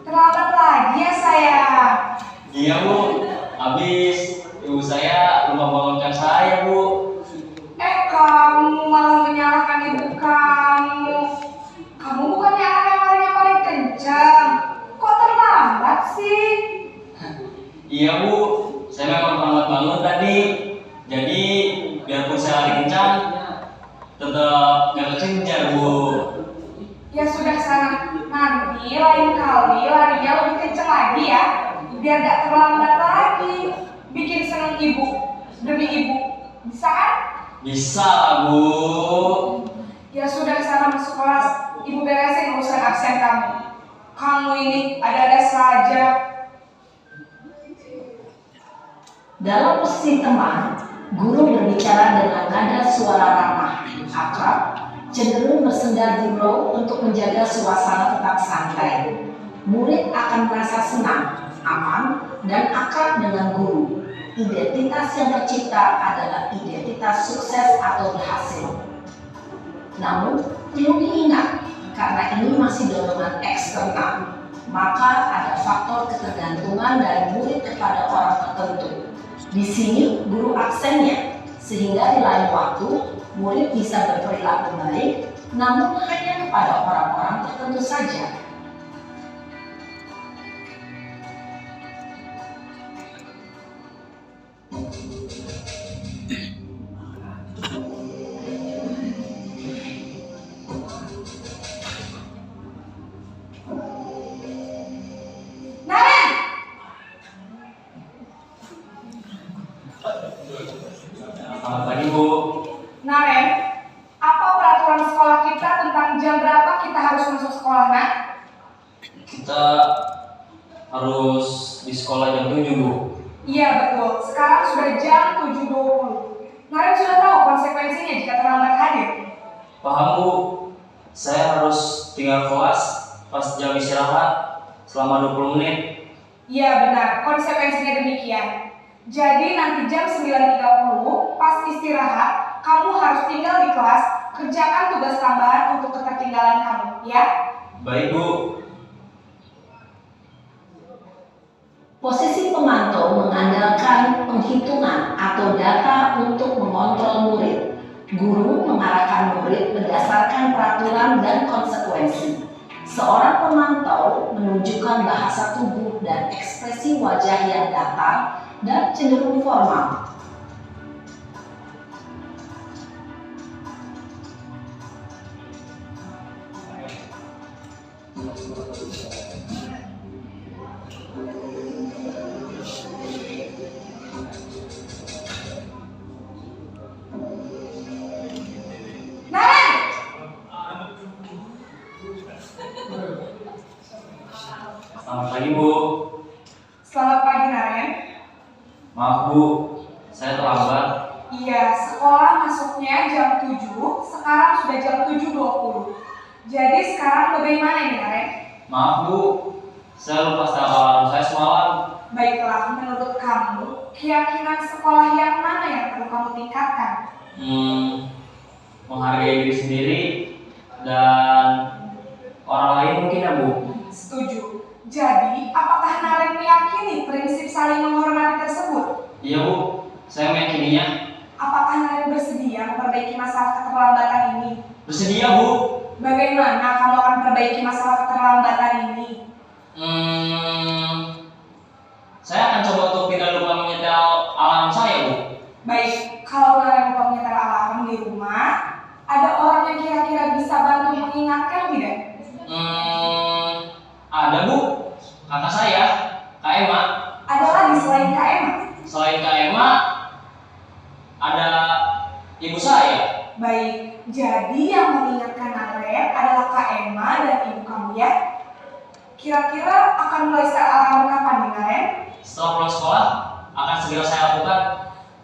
Terlambat lagi ya saya. Iya Bu. Habis ibu saya lupa bangunkan saya Bu. Kamu malah menyalahkan ibu kamu. Kamu bukannya anak yang larinya paling kencang. Kok terlambat sih? Iya Bu. Saya memang terlambat bangun tadi. Jadi biarpun saya lari kencang, tetap gak kejar Bu. Ya sudah sana. Nanti lain kali larinya lebih kencang lagi ya. Biar gak terlambat lagi. Bikin seneng ibu. Demi ibu. Bisa kan? Bisa Bu. Ya sudah sana masuk kelas. Ibu beresin urusan absen kamu. Kamu ini ada-ada saja. Dalam posisi teman, guru berbicara dengan nada suara ramah, akrab, cenderung bersenda gurau untuk menjaga suasana tetap santai. Murid akan merasa senang, aman, dan akrab dengan guru. Identitas yang tercipta adalah identitas sukses atau berhasil. Namun, perlu diingat, karena ini masih dorongan eksternal, maka ada faktor ketergantungan dari murid kepada orang tertentu. Di sini guru aksennya, sehingga di lain waktu murid bisa berperilaku baik, namun hanya kepada orang-orang tertentu saja. Naren! Selamat pagi Bu. Naren, apa peraturan sekolah kita tentang jam berapa kita harus masuk sekolah, nak? Kita harus di sekolah jam 7, Bu. Iya betul, sekarang sudah jam 7.20. Naren sudah tahu konsekuensinya jika terlambat hadir. Paham, Bu. Saya harus tinggal kelas pas jam istirahat selama 20 menit. Iya benar, konsekuensinya demikian. Jadi nanti jam 9.30 pas istirahat, kamu harus tinggal di kelas, kerjakan tugas tambahan untuk ketertinggalan kamu, ya? Baik, Bu. Posisi pemantau mengandalkan penghitungan atau data untuk mengontrol murid. Guru mengarahkan murid berdasarkan peraturan dan konsekuensi. Seorang pemantau menunjukkan bahasa tubuh dan ekspresi wajah yang datar dan cenderung formal. Naren! Selamat pagi, Bu. Selamat pagi Naren. Maaf, Bu. Saya terlambat. Iya, sekolah masuknya jam 7, sekarang sudah jam 7.20. Jadi sekarang bagaimana ini Naren? Maaf, Bu. Saya lupa setel alarm saya semalam. Baiklah, menurut kamu, keyakinan sekolah yang mana yang perlu kamu tingkatkan? Menghargai diri sendiri dan orang lain mungkin, ya, Bu. Setuju. Jadi, apakah Naren meyakini prinsip saling menghormati tersebut? Iya, Bu. Saya meyakininya. Apakah Naren bersedia memperbaiki masalah keterlambatan ini? Bersedia, Bu. Bagaimana kamu akan perbaiki masalah keterlambatan ini? Saya akan coba untuk tidak lupa menyetel alarm saya, Bu. Baik, kalau Naren lupa menyetel alarm di rumah, ada orang yang kira-kira bisa bantu mengingatkan tidak? Ada, Bu. Kakak saya, Kak Emma. Ada lagi selain Kak Emma? Selain Kak Emma, ada ibu saya. Baik, jadi yang mengingatkan Naren adalah Kak Emma dan ibu kamu ya? Kira-kira akan mulai setel alarm kapan nih Naren? Setelah pulang sekolah, akan segera saya lakukan.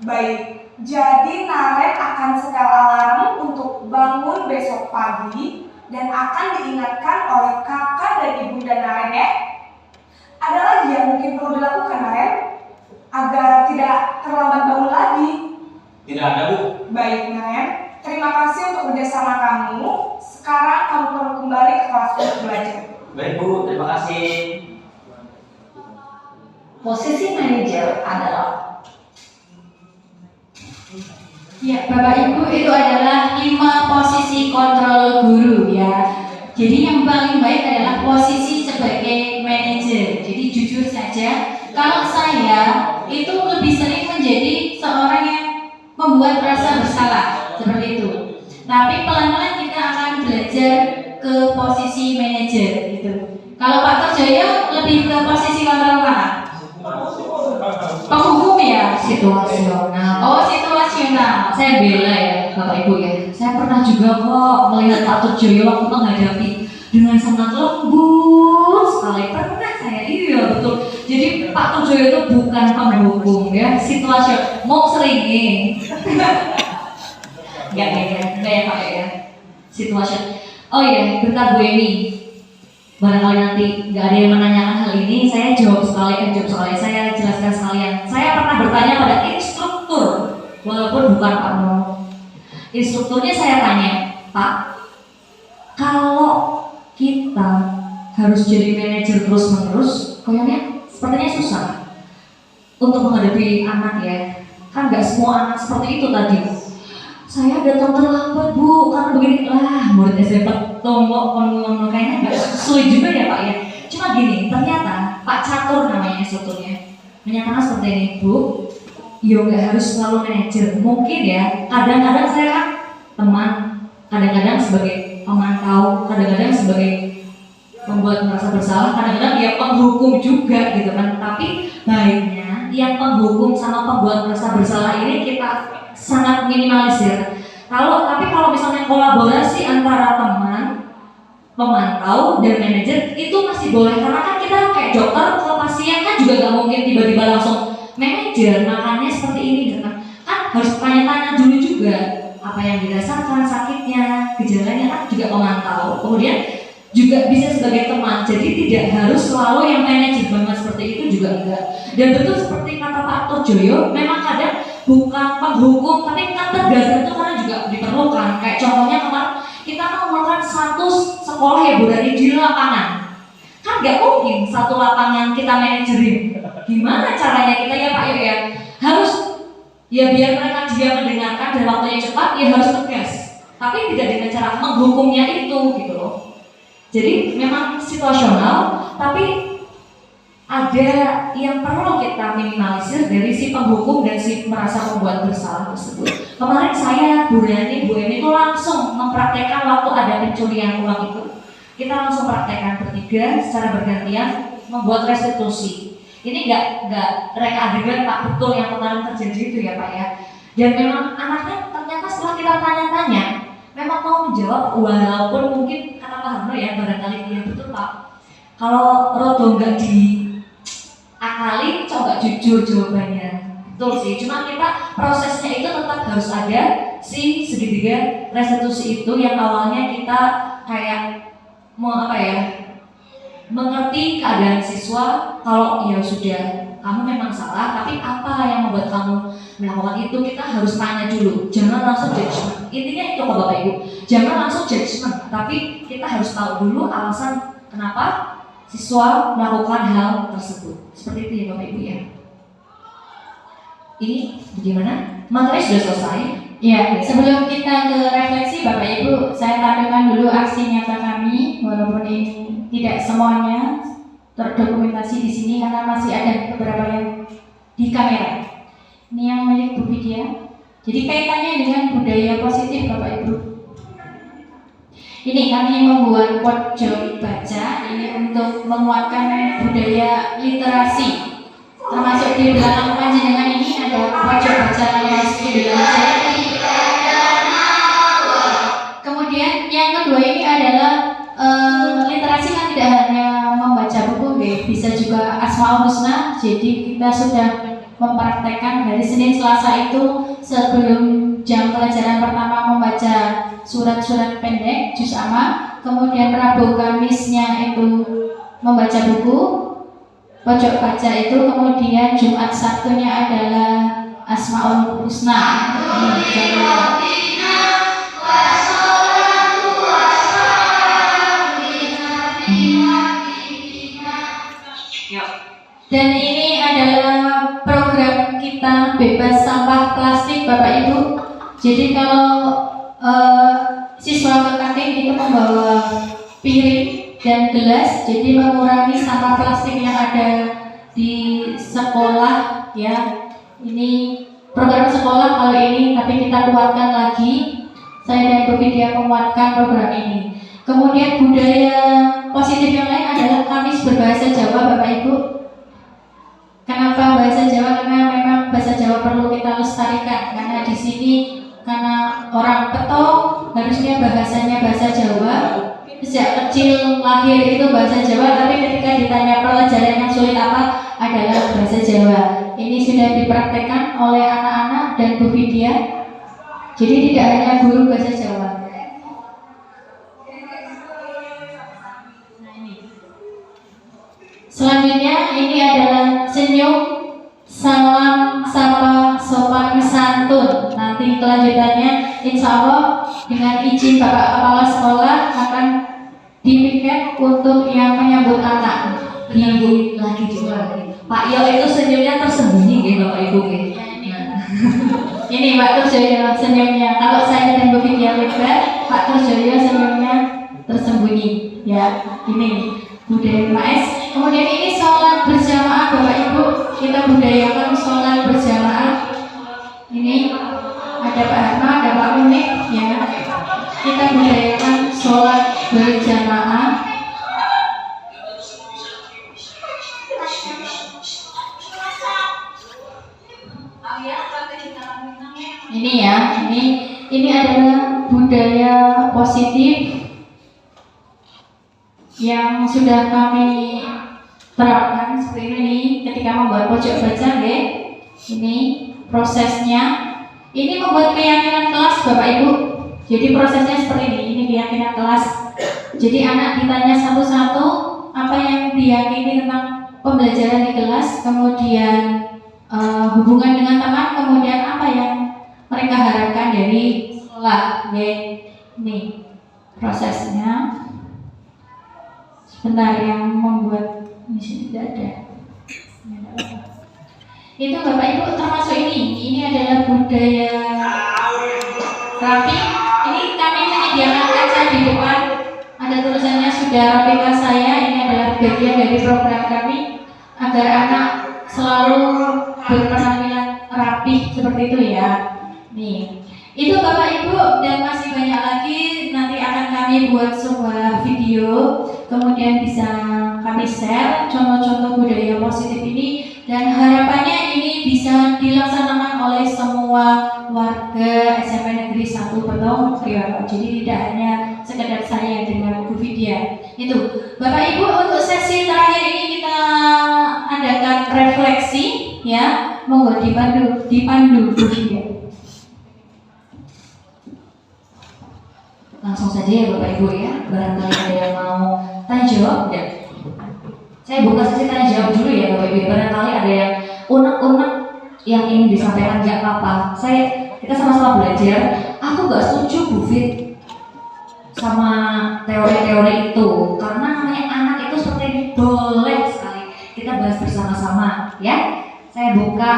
Baik, jadi Naren akan setel alarm untuk bangun besok pagi dan akan diingatkan oleh kakak dan ibunda Naren ya. Ada lagi yang mungkin perlu dilakukan Naren agar tidak terlambat bangun lagi? Tidak ada, Bu. Baik Naren, terima kasih untuk kerjasama kamu. Sekarang kamu perlu kembali ke kelas untuk belajar. Baik, Bu. Terima kasih. Posisi manajer adalah Ya, Bapak Ibu, itu adalah 5 posisi kontrol guru ya. Jadi yang paling baik adalah posisi sebagai manajer. Jadi jujur saja, kalau saya itu lebih sering menjadi seorang yang membuat rasa bersalah seperti itu. Tapi pelan-pelan kita akan belajar ke posisi manajer gitu. Kalau Pak Terjoyo lebih ke posisi kontrol mana? Penghukum ya, situasional. Oh, situasional. Saya bela ya, Bapak Ibu ya. Saya pernah juga kok melihat Pak Terjoyo waktu menghadapi dengan sangat lembut sekali. Pernah saya, iya betul. Jadi Pak Terjoyo itu bukan penghukum ya, situasional. Mau seringin. Enggak ya Pak ya. Situasional. Oh iya, bentar Bu Emi. Barangkali nanti nggak ada yang menanyakan hal ini, saya jawab sekali, saya jelaskan sekalian. Saya pernah bertanya pada instruktur, walaupun bukan Pak Nur. Instrukturnya saya tanya, Pak, kalau kita harus jadi manajer terus-menerus, kayaknya sepertinya susah untuk menghadapi anak ya. Kan nggak semua anak seperti itu tadi. Saya datang terlambat Bu, karena begini lah murid SMP tombok ngomong kayaknya nggak sulit juga ya Pak ya. Cuma gini, ternyata Pak Catur namanya instrukturnya menyatakan seperti ini, Bu, yo nggak harus selalu manajer. Mungkin ya, kadang-kadang saya kan teman, kadang-kadang sebagai pemantau, kadang-kadang sebagai membuat merasa bersalah, kadang-kadang dia penghukum juga gitu kan. Tapi baiknya yang penghukum sama pembuat merasa bersalah ini kita sangat minimalisir. Tapi kalau misalnya kolaborasi antara teman, pemantau dan manajer itu masih boleh, karena kan kita kayak dokter ke pasien kan juga nggak mungkin tiba-tiba langsung manajer makannya seperti ini gitu kan harus tanya-tanya dulu juga apa yang dirasakan, sakitnya, gejalanya kan juga pemantau. Kemudian juga bisa sebagai teman, jadi tidak harus selalu yang manajer banget seperti itu juga enggak. Dan betul seperti kata Pak Turjoyo, memang kadang bukan penghukum tapi kan tegas itu karena juga diperlukan. Kayak contohnya kemarin kita mau melakukan satu sekolah ya Bu dari di lapangan, kan nggak mungkin satu lapangan kita manajerin. Gimana caranya kita ya Pak ya harus ya biar mereka juga mendengarkan dan waktunya cepat ya harus tegas, tapi tidak dengan cara menghukumnya itu gitu loh. Jadi memang situasional, tapi ada yang perlu kita minimalisir dari si penghukum dan si merasa membuat bersalah tersebut. Kemarin saya, Bu Rani, Bu Eni itu langsung mempraktekkan waktu ada pencurian uang itu. Kita langsung praktekkan bertiga secara bergantian membuat restitusi. Ini nggak reka adegan Pak betul yang kemarin terjadi itu ya Pak ya. Dan memang anaknya ternyata setelah kita tanya-tanya memang mau menjawab, walaupun mungkin kata Pak Harno ya barangkali dia betul Pak. Kalau rodo nggak diakali, coba jujur jawabannya. Betul sih, cuma kita prosesnya itu tetap harus ada si segitiga restitusi itu yang awalnya kita kayak mau apa ya, mengerti keadaan siswa. Kalau ya sudah kamu memang salah, tapi apa yang membuat kamu melakukan itu, kita harus tanya dulu, jangan langsung judgement. Intinya itu Bapak Ibu, jangan langsung judgement, tapi kita harus tahu dulu alasan kenapa siswa melakukan hal tersebut. Seperti itu ya Bapak Ibu ya. Ini bagaimana? Materi sudah selesai. Ya, sebelum kita ke refleksi Bapak Ibu, saya tampilkan dulu aksi nyata kami, walaupun ini tidak semuanya terdokumentasi di sini karena masih ada beberapa yang di kamera. Ini yang milik Bu Vidya. Jadi kaitannya dengan budaya positif Bapak Ibu. Ini kami membuat pojok baca ini untuk menguatkan budaya literasi. Termasuk di belakang panjenengan ini ada pojok baca yang dibaca. Kemudian yang kedua ini adalah literasi kan tidak hanya membaca buku, bisa juga Asmaul Husna. Jadi kita sudah mempraktekkan dari Senin Selasa itu sebelum jam pelajaran pertama membaca surat-surat pendek juz amma, kemudian Rabu Kamisnya itu membaca buku pojok baca itu, kemudian Jumat Sabtunya adalah Asmaul Husna. Dan ini adalah program kita bebas sampah plastik Bapak Ibu. Jadi kalau siswa ke kantin itu membawa piring dan gelas, jadi mengurangi sampah plastik yang ada di sekolah ya. Ini program sekolah kalau ini, tapi kita kuatkan lagi. Saya dan Bu Vidya menguatkan program ini. Kemudian budaya positif yang lain adalah Kamis berbahasa Jawa Bapak Ibu. Kenapa bahasa Jawa? Karena memang bahasa Jawa perlu kita lestarikan. Karena di sini karena orang Peto harusnya bahasanya bahasa Jawa. Sejak kecil lahir itu bahasa Jawa, tapi ketika ditanya pelajaran yang sulit apa adalah bahasa Jawa. Ini sudah dipraktekkan oleh anak-anak dan Bu Vidya. Jadi tidak hanya guru bahasa Jawa. Selanjutnya ini adalah senyum, salam, sapa, sopan, santun. Nanti kelanjutannya insya Allah dengan izin Bapak Kepala Sekolah akan dipiket untuk yang menyambut anak. Menyambut lagi juga. Pak Yo itu senyumnya tersembunyi gitu Bapak Ibu gitu. Ini Pak Turjoyo senyumnya. Kalau saya dan Bu Vidya lebar, Pak Turjoyo senyumnya tersembunyi. Ya, ini budaya PAS. Kemudian ini sholat berjamaah Bapak Ibu, kita budayakan sholat berjamaah. Ini ada Pak Harma, ada Pak Unik ya. Kita budayakan sholat berjamaah. Ini ya, ini adalah budaya positif. yang sudah kami terapkan seperti ini ketika membuat pojok baca ya. Ini prosesnya. Ini membuat keyakinan kelas Bapak Ibu. Jadi prosesnya seperti ini keyakinan kelas. Jadi anak ditanya satu-satu apa yang diyakini tentang pembelajaran di kelas, kemudian hubungan dengan teman, kemudian apa yang mereka harapkan dari sekolah. Ini prosesnya. Sebentar, yang membuat di sini tidak ada. Itu Bapak Ibu termasuk ini adalah budaya rapi. Ini kami menyediakan kaca di depan, ada tulisannya sudah rapikah saya. Ini adalah bagian dari program kami agar anak selalu berpenampilan rapi seperti itu ya. Nih, itu Bapak Ibu, dan masih banyak lagi. Nanti akan kami buat sebuah video, kemudian bisa kami share contoh-contoh budaya positif ini, dan harapannya ini bisa dilaksanakan oleh semua warga SMP Negeri 1 Petung Kriyono. Jadi tidak hanya sekedar saya dengan Bu Vidya. Itu Bapak Ibu, untuk sesi terakhir ini kita adakan refleksi ya. Monggo dipandu Bu Vidya. Langsung saja ya Bapak Ibu ya, barangkali ada yang mau tanya jawab ya. Saya buka sesi tanya jawab dulu ya Bapak Ibu, barangkali ada yang unek-unek yang ingin disampaikan, nggak apa-apa. Kita sama-sama belajar. Aku nggak setuju Bu Fit sama teori-teori itu, karena namanya anak itu seperti ini, boleh sekali kita bahas bersama-sama ya. Saya buka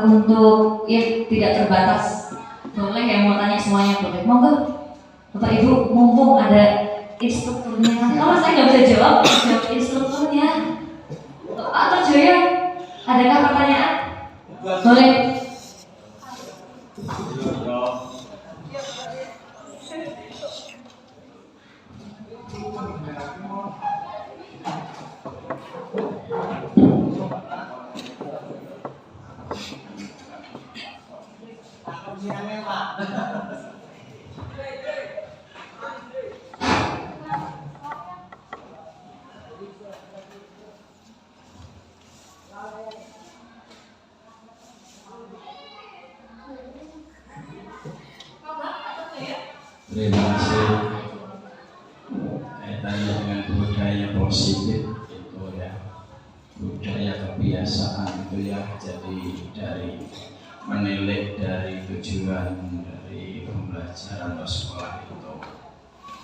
untuk ya tidak terbatas, boleh yang mau tanya semuanya boleh. Monggo Bapak Ibu, mumpung ada instrukturnya. Kalau saya nggak bisa jawab instrukturnya. Pak Terjoyo, adakah pertanyaan? Boleh. Terima kasih. Kaitannya dengan budaya positif itu ya, budaya kebiasaan itu ya. Jadi dari menilik dari tujuan dari pembelajaran atau sekolah itu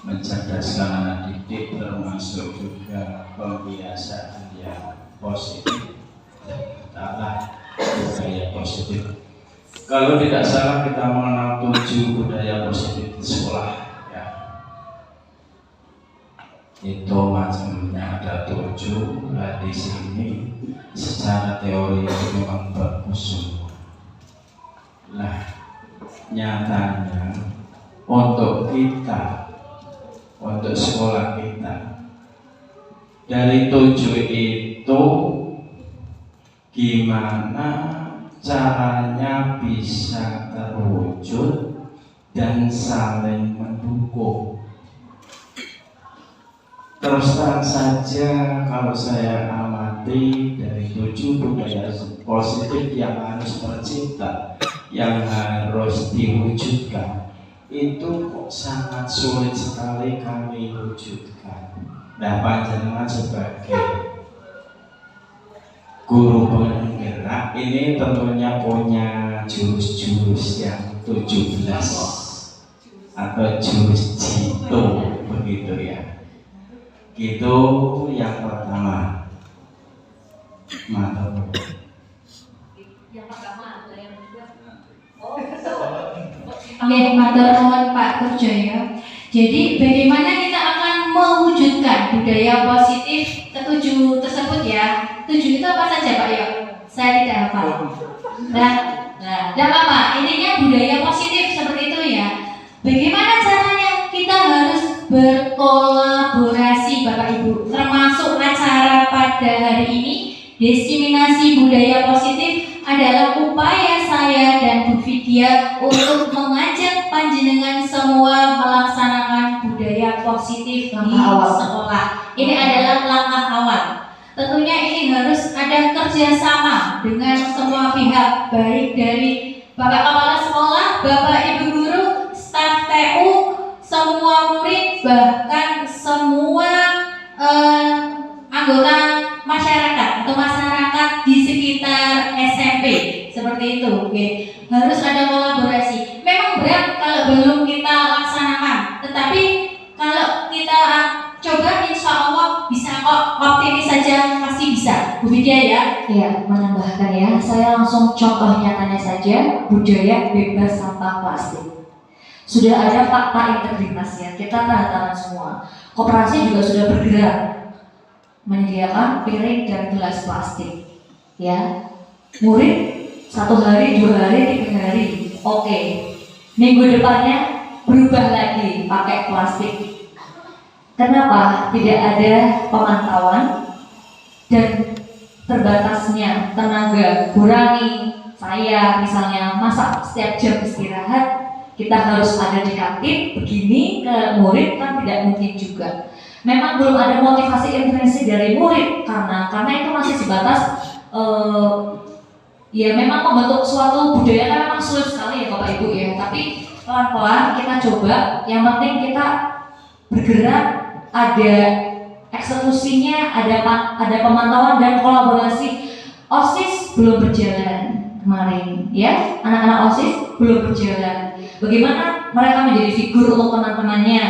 mencerdaskan anak didik, termasuk juga pembiasaan yang positif. Adalah budaya positif. Kalau tidak salah kita mengenal 7 budaya positif di sekolah ya. Itu macamnya ada 7. Nah, di sini secara teori itu memang bagus semua. Nah, nyatanya untuk kita, untuk sekolah kita, dari 7 itu gimana caranya bisa terwujud dan saling mendukung. Terus terang saja, kalau saya amati dari 7 budaya positif yang harus tercipta, yang harus diwujudkan, itu kok sangat sulit sekali kami wujudkan. Nah, panjenengan sebagai guru penggerak ini tentunya punya jurus-jurus yang 17 atau jurus jitu begitu ya. Itu yang pertama. Mantap. Yang pertama ada yang juga. Oke, matur nuwun Pak Terjoyo. Jadi bagaimana kita akan mewujudkan budaya positif ke-7 tersebut ya? 7 itu apa saja Pak Yo? Saya tidak hafal. Tidak apa-apa, intinya budaya positif seperti itu ya. Bagaimana caranya? Kita harus berkolaborasi Bapak Ibu, termasuk acara pada hari ini. Diseminasi budaya positif adalah upaya saya dan Bu Vidya untuk mengajak panjenengan semua melaksanakan budaya positif di sekolah. Ini adalah langkah awal. Tentunya ini harus ada kerjasama dengan semua pihak, baik dari Bapak Kepala Sekolah, Bapak Ibu Guru, staf TU, semua murid, bahkan semua anggota masyarakat atau masyarakat di sekitar SMP. Seperti itu, oke. Harus ada kolaborasi. Memang berat kalau belum kita laksanakan, tetapi kalau kita coba, insya Allah bisa kok. Optimis saja, pasti bisa. Bu Widya ya. Ya, menambahkan ya, saya langsung contoh nyatanya saja, budaya bebas sampah plastik. Sudah ada fakta integritasnya, kita tanda tangan semua. Koperasi juga sudah bergerak menyediakan piring dan gelas plastik. Ya, murid 1 hari, 2 hari, 3 hari, oke. Minggu depannya berubah lagi pakai plastik. Kenapa tidak ada pemantauan dan terbatasnya tenaga kurangi? Saya misalnya masak setiap jam istirahat, kita harus ada di kantin, begini ke murid kan tidak mungkin juga. Memang belum ada motivasi intrinsik dari murid karena itu masih sebatas ya memang membentuk suatu budaya kan memang sulit sekali ya Bapak Ibu ya. Tapi pelan-pelan kita coba. Yang penting kita bergerak, ada eksekusinya, ada pemantauan dan kolaborasi. OSIS belum berjalan kemarin ya, anak-anak OSIS belum berjalan. Bagaimana mereka menjadi figur untuk teman-temannya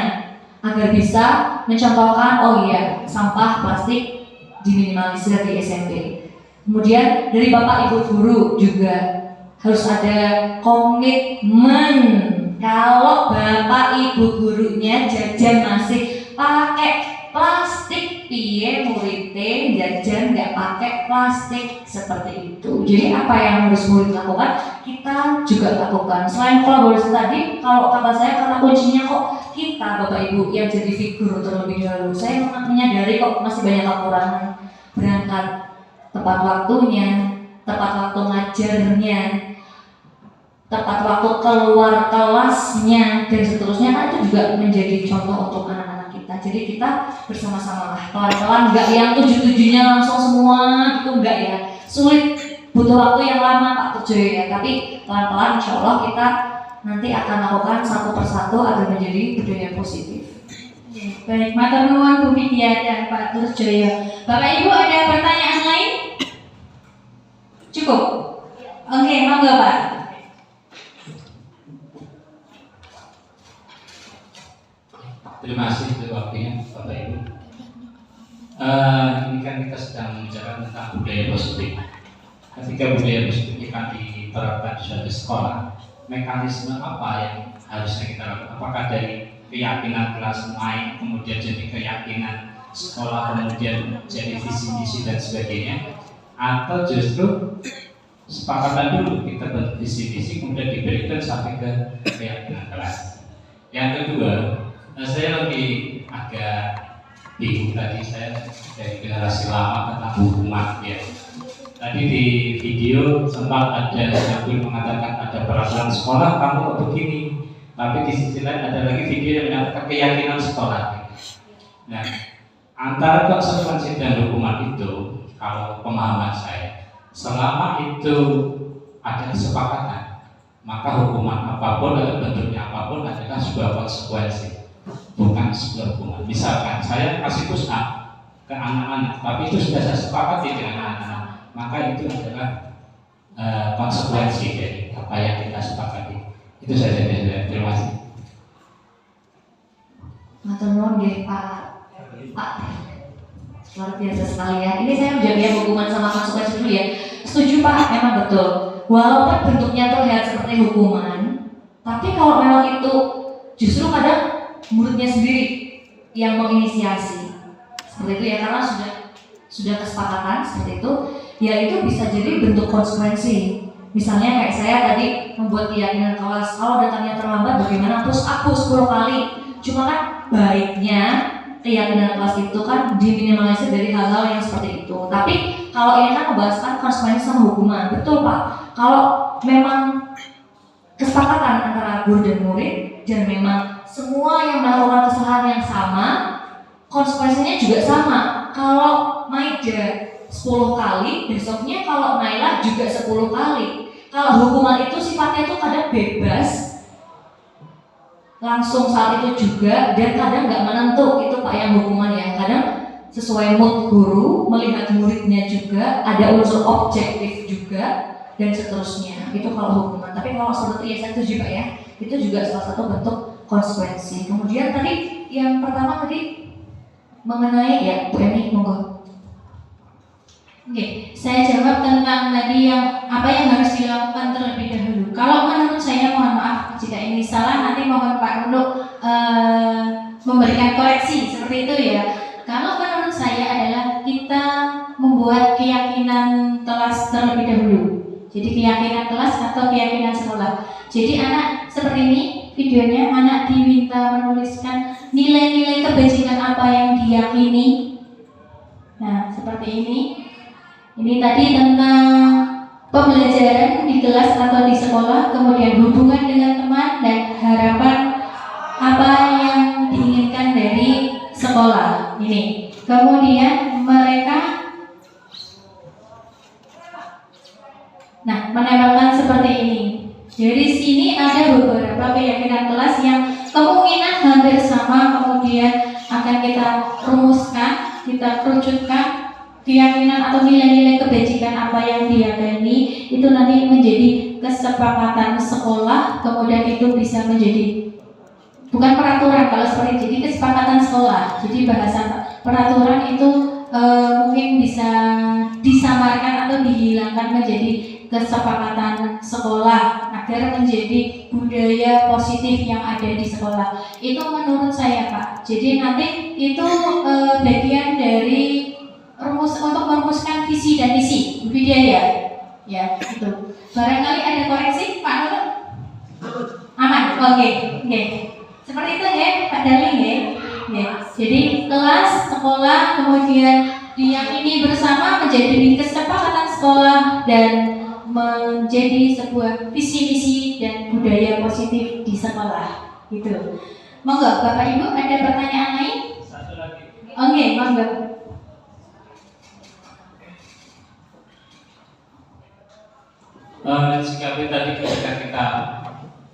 agar bisa mencontohkan, oh iya, sampah plastik diminimalisir di SMP. Kemudian dari Bapak Ibu Guru juga harus ada komitmen. Kalau Bapak Ibu gurunya jajan masih pakai plastik, piye muridnya jajan nggak pakai plastik, seperti itu. Jadi apa yang harus murid lakukan, kita juga lakukan. Selain kolaborasi tadi, kalau kata saya, kata kuncinya kok kita Bapak Ibu yang jadi figur terlebih dahulu. Saya menyadari kok masih banyak kekurangan. Berangkat tepat waktunya, tepat waktu ngajarnya, tepat waktu keluar kelasnya, dan seterusnya, kan itu juga menjadi contoh untuk anak-anak kita. Jadi kita bersama-sama lah, pelan-pelan, nggak yang 7-7-nya langsung semua gitu, enggak ya. Sulit, butuh waktu yang lama Pak Tejo ya, tapi pelan-pelan insya Allah kita nanti akan lakukan satu persatu agar menjadi budaya positif. Baik, matur nuwun Bu Widya dan Pak Turjoyo. Bapak Ibu ada pertanyaan lain? Cukup? Oke, monggo Pak. Terima kasih untuk waktunya Bapak Ibu. Ini kan kita sedang membicarakan tentang budaya positif. Ketika budaya positif akan diterapkan di suatu sekolah, mekanisme apa yang harusnya kita lakukan? Apakah dari keyakinan kelas naik, kemudian jadi keyakinan sekolah, kemudian jadi visi misi dan sebagainya, atau justru sepakatan dulu kita bentuk visi misi kemudian diberikan sampai ke keyakinan kelas. Yang kedua, saya lebih agak bingung tadi, saya dari generasi lama tentang hukuman ya. Tadi di video sempat ada yang mengatakan ada peraturan sekolah kamu kok begini, tapi di sisi lain ada lagi video yang menyatakan keyakinan sekolah. Nah, antara konsekuensi dan hukuman itu, kalau pemahaman saya, selama itu ada kesepakatan, maka hukuman apapun atau bentuknya apapun adalah sebuah konsekuensi, bukan sebuah hukuman. Misalkan saya kasih push up ke anak-anak, tapi itu sudah saya sepakati dengan anak-anak, maka itu adalah konsekuensi dari apa yang kita sepakati. Itu saja dari saya. Terima kasih. Matur nuwun nggih Pak. Luar biasa sekali ya. Ini saya menjawab ya hukuman sama konsekuensi dulu ya. Setuju Pak, memang betul. Walaupun bentuknya terlihat seperti hukuman, tapi kalau memang itu justru kadang muridnya sendiri yang menginisiasi seperti itu ya, karena sudah kesepakatan seperti itu, ya itu bisa jadi bentuk konsekuensi. Misalnya kayak saya tadi membuat keyakinan kelas, kalau datangnya terlambat bagaimana, push up 10 kali. Cuma kan baiknya keyakinan kelas itu kan diminimalisir dari hal-hal yang seperti itu. Tapi kalau ini kan membahaskan konsekuensi sama hukuman, betul Pak. Kalau memang kesepakatan antara guru dan murid dan memang semua yang melakukan kesalahan yang sama, konsekuensinya juga juga sama. Kalau Maida 10 kali, besoknya kalau Naila juga 10 kali. Kalau hukuman itu sifatnya tuh kadang bebas, langsung saat itu juga, dan kadang nggak menentu itu Pak yang hukumannya. Kadang sesuai mood guru, melihat muridnya juga, ada unsur objektif juga, dan seterusnya. Itu kalau hukuman. Tapi kalau seperti yang saya setuju Pak ya, itu juga salah satu bentuk konsekuensi. Kemudian tadi yang pertama tadi mengenai ya Bu Eni, monggo. Oke, saya jawab tentang tadi yang apa yang harus dilakukan terlebih dahulu. Kalau menurut saya, mohon maaf jika ini salah, nanti mohon Pak untuk memberikan koreksi seperti itu ya. Kalau menurut saya adalah kita membuat keyakinan kelas terlebih dahulu. Jadi keyakinan kelas atau keyakinan sekolah. Jadi anak seperti ini videonya, anak diminta menuliskan nilai-nilai kebajikan apa yang diyakini. Nah, seperti ini. Ini tadi tentang pembelajaran di kelas atau di sekolah, kemudian hubungan dengan teman dan harapan apa yang diinginkan dari sekolah. Ini. Kemudian mereka menempelkan seperti ini. Dari sini ada beberapa keyakinan kelas yang kemungkinan hampir sama, kemudian akan kita rumuskan, kita kerucutkan keyakinan atau nilai-nilai kebajikan apa yang diyakini itu nanti menjadi kesepakatan sekolah, kemudian itu bisa menjadi bukan peraturan kalau seperti jadi kesepakatan sekolah. Jadi bahasa peraturan itu mungkin bisa disamarkan atau dihilangkan menjadi kesepakatan sekolah agar menjadi budaya positif yang ada di sekolah. Itu menurut saya Pak. Jadi nanti itu bagian dari untuk merumuskan visi dan misi budaya ya itu. Barangkali ada koreksi Pak Nurul? Aman, oke. Seperti itu ya Pak Darling ya. Jadi kelas, sekolah, kemudian diyakini bersama menjadi kesepakatan sekolah dan menjadi sebuah visi misi dan budaya positif di sekolah gitu. Monggo Bapak Ibu ada pertanyaan lain? Satu lagi. Oke, monggo. Sikapi tadi ketika kita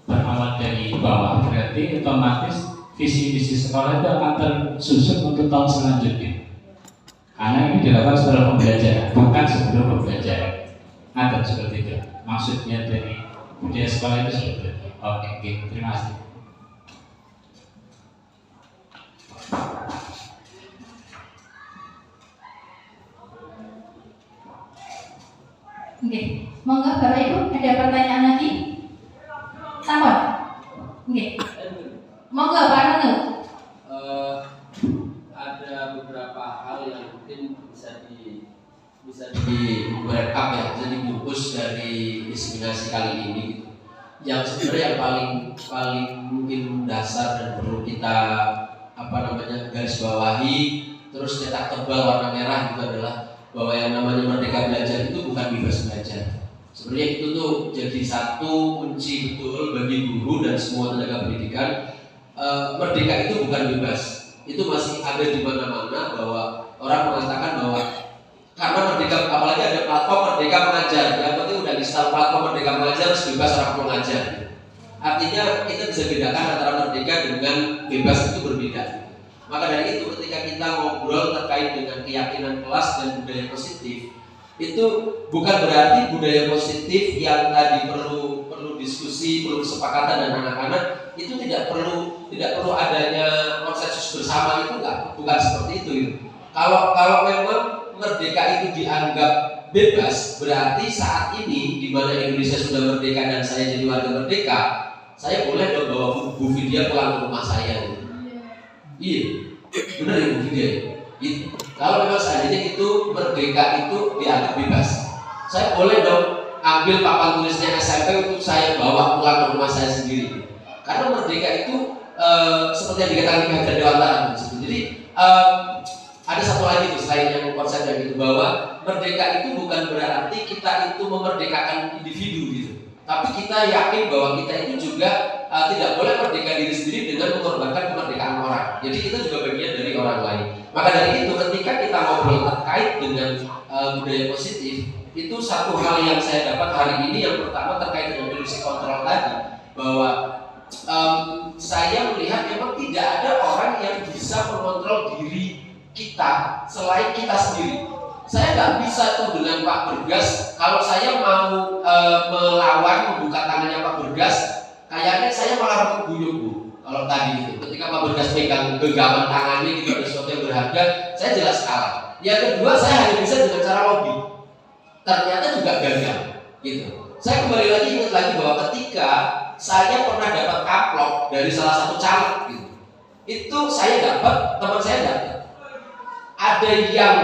berawal dari bawah, berarti otomatis visi misi sekolah itu akan tersusun untuk tahun selanjutnya. Karena ini dilakukan setelah pembelajaran, bukan sebelum pembelajaran. Ada seperti itu. Maksudnya dari budaya sekolah itu seperti itu. Oke, terima kasih. Oke, monggo Bapak Ibu ada pertanyaan lagi? Sampun. Oke. Monggo Pak Nunu. Ada beberapa hal yang mungkin bisa di wrap up ya, bisa dibungkus dari diseminasi kali ini. Yang sebenarnya yang paling mungkin dasar dan perlu kita garis bawahi, terus cetak tebal warna merah itu adalah bahwa yang namanya merdeka belajar itu bukan bebas belajar. Sebenarnya itu tuh jadi satu kunci betul bagi guru dan semua tenaga pendidikan. Merdeka itu bukan bebas, itu masih ada di mana-mana bahwa orang mengatakan bahwa karena merdeka, apalagi ada platform merdeka mengajar, yang penting udah install platform merdeka mengajar terus bebas orang mau ngajar. Artinya kita bisa bedakan antara merdeka dengan bebas itu berbeda. Maka dari itu ketika kita ngobrol terkait dengan keyakinan kelas dan budaya positif, itu bukan berarti budaya positif yang tadi perlu diskusi, perlu kesepakatan dan anak-anak itu tidak perlu adanya konsensus bersama, itu bukan seperti itu. Kalau memang merdeka itu dianggap bebas, berarti saat ini di mana Indonesia sudah merdeka dan saya jadi warga merdeka, saya boleh dong bawa Bu Vidya pulang ke rumah saya. Iya, benar ya Bu Vidya. Kalau memang seandainya itu merdeka itu dianggap bebas, saya boleh dong ambil papan tulisnya SMP untuk saya bawa pulang ke rumah saya sendiri. Karena merdeka itu seperti yang dikatakan Ki Hajar Dewantara. Jadi ada satu lagi tuh selain yang konsep yang itu, bahwa merdeka itu bukan berarti kita itu memerdekakan individu gitu. Tapi kita yakin bahwa kita itu juga tidak boleh merdeka diri sendiri dengan mengorbankan kemerdekaan orang. Jadi kita juga bagian dari orang lain. Maka dari itu ketika kita ngobrol terkait dengan budaya positif, itu satu hal yang saya dapat hari ini yang pertama terkait dengan delusi kontrol tadi, bahwa saya melihat memang tidak ada orang yang bisa mengontrol diri kita selain kita sendiri. Saya nggak bisa tuh dengan Pak Bergas, kalau saya mau melawan membuka tangannya Pak Bergas, kayaknya saya malah mengguyur Bu. Kalau tadi itu, ketika Pak Bergas pegang genggaman tangannya gitu ada sesuatu yang berharga, saya jelas kalah. Yang kedua, saya hanya bisa dengan cara lobby. Ternyata juga gagal, gitu. Saya kembali lagi ingat lagi bahwa ketika saya pernah dapat amplop dari salah satu caleg, gitu, itu saya dapat, teman saya dapat. Ada yang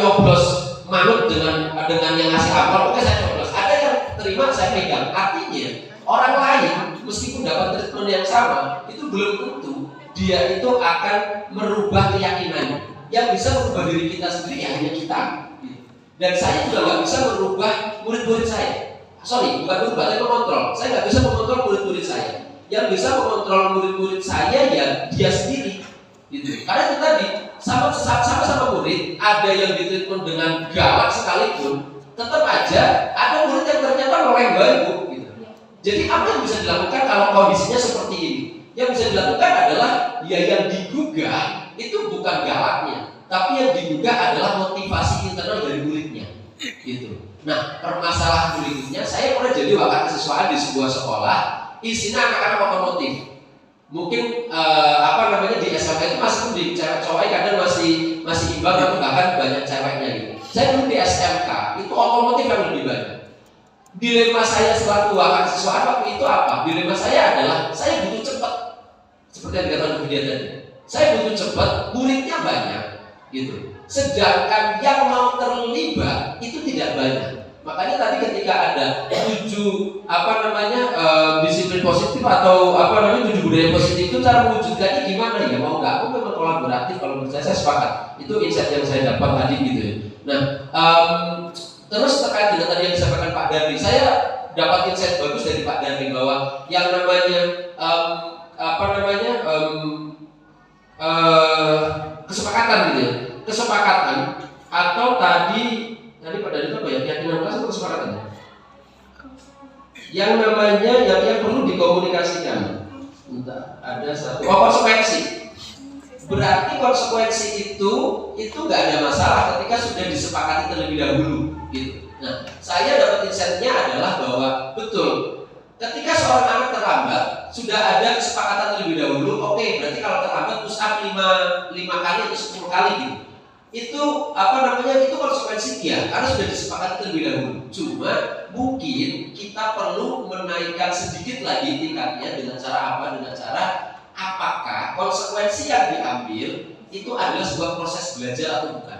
nyoblos manut dengan yang ngasih amplop, oke saya nyoblos. Ada yang terima, saya pegang. Artinya orang lain meskipun dapat treatment yang sama, itu belum tentu dia itu akan merubah keyakinannya. Yang bisa merubah diri kita sendiri ya hanya kita. Dan saya juga nggak bisa merubah murid-murid saya. Sorry, bukan merubah, tapi mengontrol. Saya nggak bisa mengontrol murid-murid saya. Yang bisa mengontrol murid-murid saya ya dia sendiri. Gitu. Karena itu tadi sama-sama murid, ada yang ditreatment dengan galak sekalipun, tetap aja ada murid yang ternyata meleng banget. Jadi apa yang bisa dilakukan kalau kondisinya seperti ini? Yang bisa dilakukan adalah ya yang digugah itu bukan galaknya, tapi yang digugah adalah motivasi internal dari muridnya. Gitu. Nah, permasalahan berikutnya, saya pernah jadi wakil kesiswaan di sebuah sekolah, isinya anak-anak otomotif. Mungkin di SMK itu masih di cewek cowok kadang masih imbang atau bahkan banyak ceweknya gitu. Saya dulu di SMK itu otomotif yang lebih banyak. Dilema saya selaku wakil siswaan waktu itu apa? Dilema saya adalah saya butuh cepat, seperti yang dikatakan dia tadi. Saya butuh cepat, muridnya banyak, gitu. Sedangkan yang mau terlibat itu tidak banyak. Makanya tadi ketika ada 7 disiplin positif atau 7 budaya positif itu cara mewujudkannya gimana ya? Mau nggak? Aku memang kolaboratif. Kalau menurut saya sepakat. Itu insight yang saya dapat tadi gitu ya. Nah. Terus terkait dengan tadi yang disampaikan Pak Darmi, saya dapat insight bagus dari Pak Darmi bahwa yang namanya kesepakatan gitu ya, kesepakatan atau tadi Pak Darmi itu apa ya, keyakinan kelas atau kesepakatan ya? Yang namanya yang perlu dikomunikasikan. Entah, ada satu konsekuensi. Berarti konsekuensi itu nggak ada masalah ketika sudah disepakati terlebih dahulu, gitu. Nah, saya dapat insight-nya adalah bahwa betul, ketika seorang anak terlambat sudah ada kesepakatan terlebih dahulu, oke, berarti kalau terlambat push up 5 kali atau 10 kali gitu. Itu itu konsekuensi dia karena sudah disepakati terlebih dahulu. Cuma mungkin kita perlu menaikkan sedikit lagi tingkatnya dengan cara apa? Dengan cara apakah konsekuensi yang diambil itu adalah sebuah proses belajar atau bukan?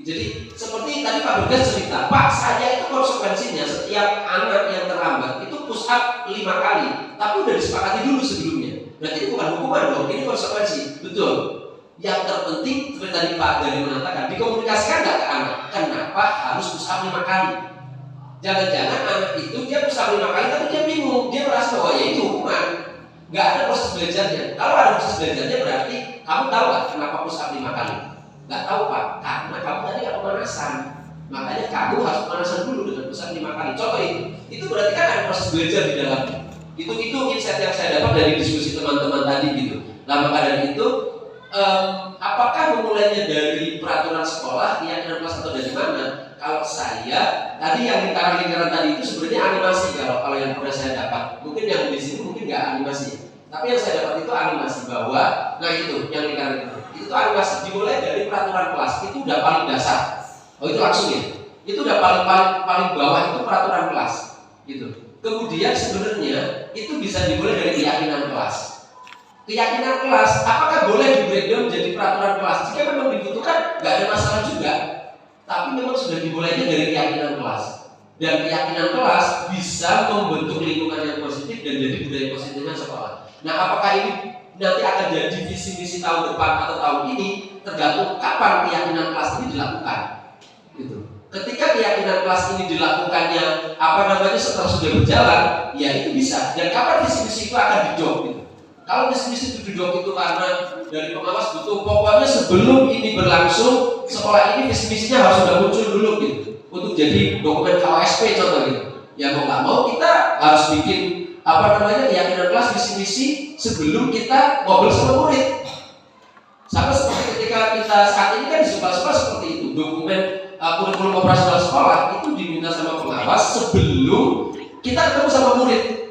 Jadi seperti tadi Pak Bergas cerita, Pak saya itu konsekuensinya setiap anak yang terlambat itu push up 5 kali, tapi udah disepakati dulu sebelumnya. Berarti itu bukan hukuman dong, ini konsekuensi. Betul. Yang terpenting seperti tadi Pak Dari mengatakan, dikomunikasikan nggak ke anak? Kenapa harus push up 5 kali? Jangan-jangan anak itu dia push up 5 kali tapi dia bingung, dia merasa bahwa ya itu hukuman. Nggak ada proses belajarnya. Kalau ada proses belajarnya berarti kamu tahu nggak kenapa push up 5 kali? Nggak tahu Pak, karena kamu tadi nggak pemanasan. Makanya kamu harus pemanasan dulu dengan push up 5 kali. Contoh itu berarti kan ada proses belajar di dalamnya. Itu insight yang saya dapat dari diskusi teman-teman tadi gitu. Nah maka dari itu, apakah memulainya dari peraturan sekolah, keyakinan kelas atau dari mana? Kalau saya tadi yang lingkaran-lingkaran tadi itu sebenarnya animasi kalau yang pernah saya dapat. Mungkin yang di sini mungkin nggak animasi. Tapi yang saya dapat itu animasi bahwa, nah itu yang lingkaran itu animasi dimulai dari peraturan kelas itu udah paling dasar. Oh itu langsung ya. Itu udah paling bawah itu peraturan kelas, gitu. Kemudian sebenarnya itu bisa dimulai dari keyakinan kelas. Keyakinan kelas, apakah boleh di breakdown menjadi peraturan kelas? Jika memang dibutuhkan, nggak ada masalah juga. Tapi memang sudah dimulainya dari keyakinan kelas. Dan keyakinan kelas bisa membentuk lingkungan yang positif dan jadi budaya positifnya sekolah. Nah, apakah ini nanti akan jadi visi-misi tahun depan atau tahun ini? Tergantung kapan keyakinan kelas ini dilakukan. Gitu. Ketika keyakinan kelas ini dilakukannya setelah sudah berjalan, ya itu bisa. Dan kapan visi-misi itu akan dijawab gitu. Kalau visi-visi duduk itu karena dari pengawas butuh, pokoknya sebelum ini berlangsung sekolah ini visi-visinya harus sudah muncul dulu gitu, untuk jadi dokumen KOSP contoh gitu. Ya mau nggak mau kita harus bikin keyakinan kelas visi-visi sebelum kita ngobrol sama murid. Sama seperti ketika kita saat ini kan di sekolah-sekolah seperti itu, dokumen kurikulum operasional sekolah itu diminta sama pengawas sebelum kita ketemu sama murid.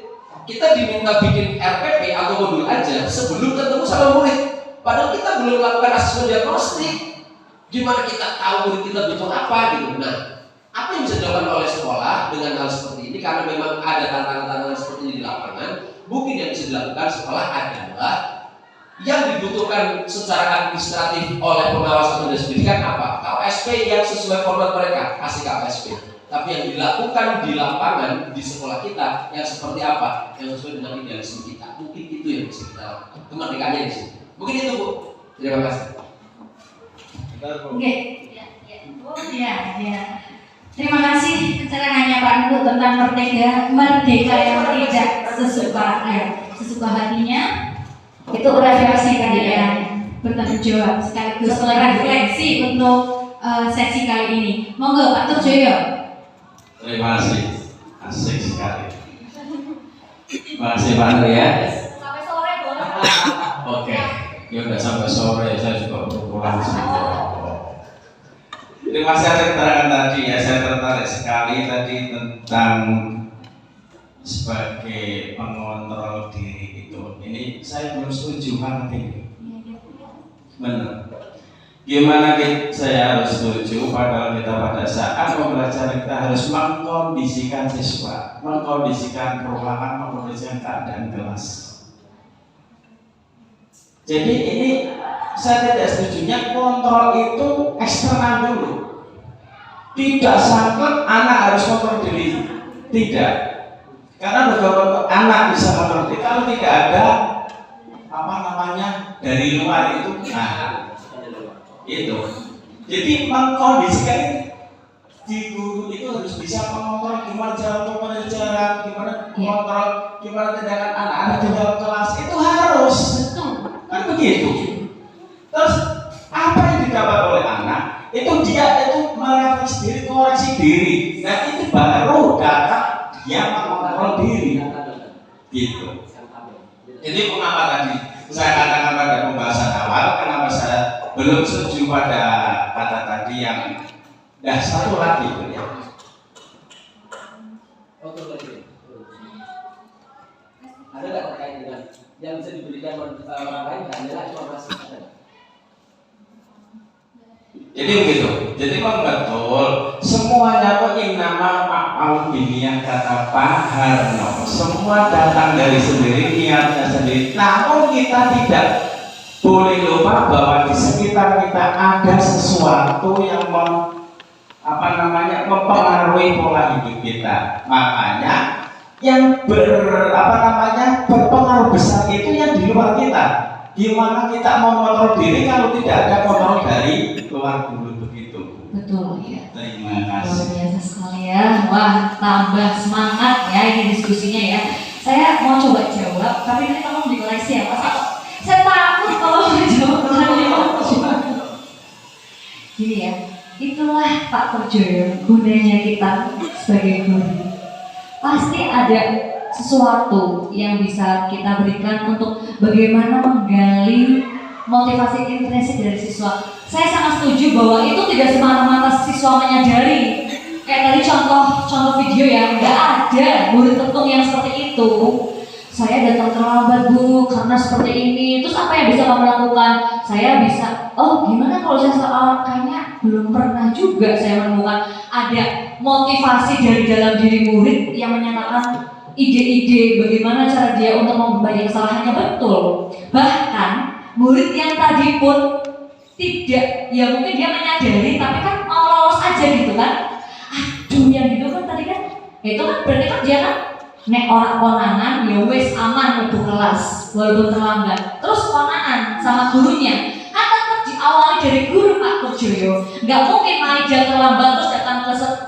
Kita diminta bikin RPP atau modul aja sebelum ketemu sama murid. Padahal kita belum melakukan asesmen diagnostik. Gimana kita tahu murid kita butuh apa gitu. Nah, apa yang bisa dilakukan oleh sekolah dengan hal seperti ini, karena memang ada tantangan-tantangan seperti ini di lapangan, mungkin yang bisa dilakukan sekolah adalah yang dibutuhkan secara administratif oleh pengawas atau dinas pendidikan apa? KOSP yang sesuai format mereka, kasih KOSP. Tapi yang dilakukan di lapangan di sekolah kita yang seperti apa? Yang sesuai dengan idealisme kita. Mungkin itu yang bisa kita lakukan. Kemerdekaannya di sini. Mungkin itu, Bu. Terima kasih. Oke. Ya. Terima kasih pencerahannya Pak Ndu tentang merdeka yang tidak sesuka hatinya. Itu refleksi tadi ya, bertanggung jawab sekaligus refleksi untuk sesi kali ini. Monggo Pak Turjoyo. Terima kasih, asik sekali. Terima kasih Pak Andri ya. Sampai sore boleh. Oke, ya udah sampai sore, saya juga pulang sih. Terima kasih atas keterangan tadi ya, saya tertarik sekali tadi tentang sebagai pengontrol diri itu. Ini saya belum setuju banget ini. Benar. Gimana saya harus setuju padahal kita pada saat mempelajari kita harus mengkondisikan siswa, mengkondisikan ruangan, mengkondisikan keadaan kelas. Jadi ini saya tidak setujunya kontrol itu eksternal dulu. Tidak sampai anak harus kontrol diri, tidak. Karena beberapa anak bisa kontrol diri kalau tidak ada dari luar itu. Nah, itu. Jadi mengkondisikan di guru itu harus bisa mengontrol gimana cara pembelajaran, gimana mengontrol gimana tindakan anak-anak di dalam kelas, itu harus. Kan begitu. Terus apa yang didapat oleh anak itu dia itu merefleksi diri, koreksi diri. Nah itu baru data dia mengontrol diri. Gitu. Jadi mengapa tadi saya katakan pada pembahasan awal kenapa saya belum setuju pada kata tadi yang satu lagi itu ya. Ada nggak terkait dengan yang bisa diberikan orang lain hanyalah informasi ada? Jadi begitu. Jadi memang betul semuanya kok nama Pak yang kata Pak Harno. Semua datang dari sendiri, niatnya sendiri. Namun kita tidak boleh lupa bahwa di sekitar kita ada sesuatu yang mempengaruhi pola hidup kita. Makanya yang berpengaruh besar itu yang di luar kita. Gimana kita mau mengontrol diri kalau tidak ada kontrol dari luar dulu begitu. Betul ya. Terima kasih. Luar biasa sekali ya. Wah, tambah semangat ya ini diskusinya ya. Saya mau coba jawab, tapi nanti tolong dikoreksi ya Mas. Saya takut kalau menjawab pertanyaan. Gini ya, itulah Pak Turjoyo gunanya kita sebagai guru. Pasti ada sesuatu yang bisa kita berikan untuk bagaimana menggali motivasi intrinsik dari siswa. Saya sangat setuju bahwa itu tidak semata-mata siswa menyadari. Kayak tadi contoh video ya, nggak ada murid ketum yang seperti itu. Saya datang terlambat Bu karena seperti ini. Terus apa yang bisa kamu lakukan? Saya bisa, gimana kalau saya soal kayaknya belum pernah juga saya menemukan ada motivasi dari dalam diri murid yang menyatakan ide-ide bagaimana cara dia untuk memperbaiki kesalahannya. Betul. Bahkan murid yang tadi pun tidak, ya mungkin dia menyadari tapi kan mau lolos aja gitu kan. Aduh yang gitu kan tadi kan, itu kan berarti kan dia kan nek orang konangan ya wes aman untuk kelas walaupun terlambat. Terus konangan sama gurunya akan diawali dari guru Pak Turjoyo. Nggak mungkin Maida terlambat terus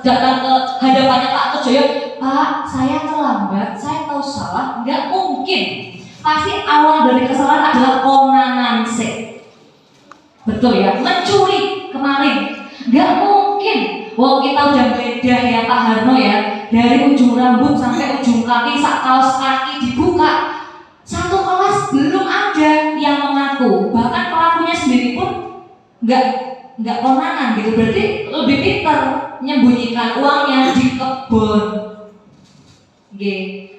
datang ke hadapannya Pak Turjoyo, Pak saya terlambat, saya tahu salah. Nggak mungkin. pasti awal dari kesalahan adalah konangan sih. Betul ya, mencuri kemarin. Gak mungkin, wong kita udah beda ya Pak Harno ya, dari ujung rambut sampai ujung kaki, sak kaos kaki dibuka. Satu kelas belum ada yang mengaku, bahkan pelakunya sendiri pun nggak konangan gitu. Berarti lebih pintar menyembunyikan uangnya di kebun.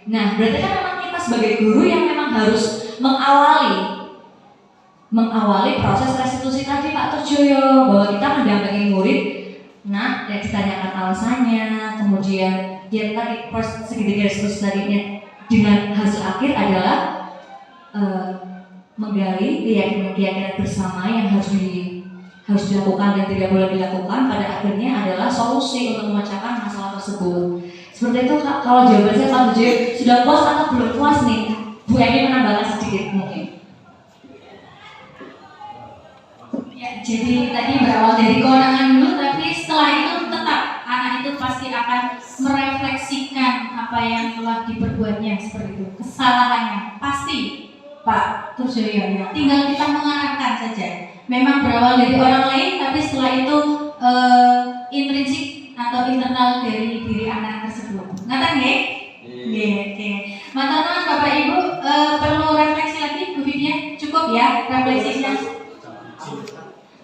Nah, berarti kan memang kita sebagai guru yang memang harus mengawali proses restitusi tadi Pak Turjoyo, bahwa kita mendampingi murid. Nah, ya ditanyakan alasannya, kemudian yang tadi segitiga restitusi tadinya dengan hasil akhir adalah menggali keyakinan bersama yang harus dilakukan dan tidak boleh dilakukan. Pada akhirnya adalah solusi untuk memecahkan masalah tersebut. Seperti itu Kak. Kalau jawaban saya Pak Turjoyo sudah puas atau belum puas nih? Bu Eni menambahkan sedikit mungkin. Ya, jadi tadi berawal dari kewenangan dulu, tapi setelah itu tetap anak itu pasti akan merefleksikan apa yang telah diperbuatnya, seperti itu, kesalahannya pasti Pak Turjoyo ya. Tinggal kita mengarahkan saja. Memang berawal dari orang lain, tapi setelah itu intrinsik atau internal dari diri anak tersebut. Ngatain nggih? Oke. Matur Bapak Ibu, perlu refleksi lagi Bu Vidya? Cukup ya refleksinya?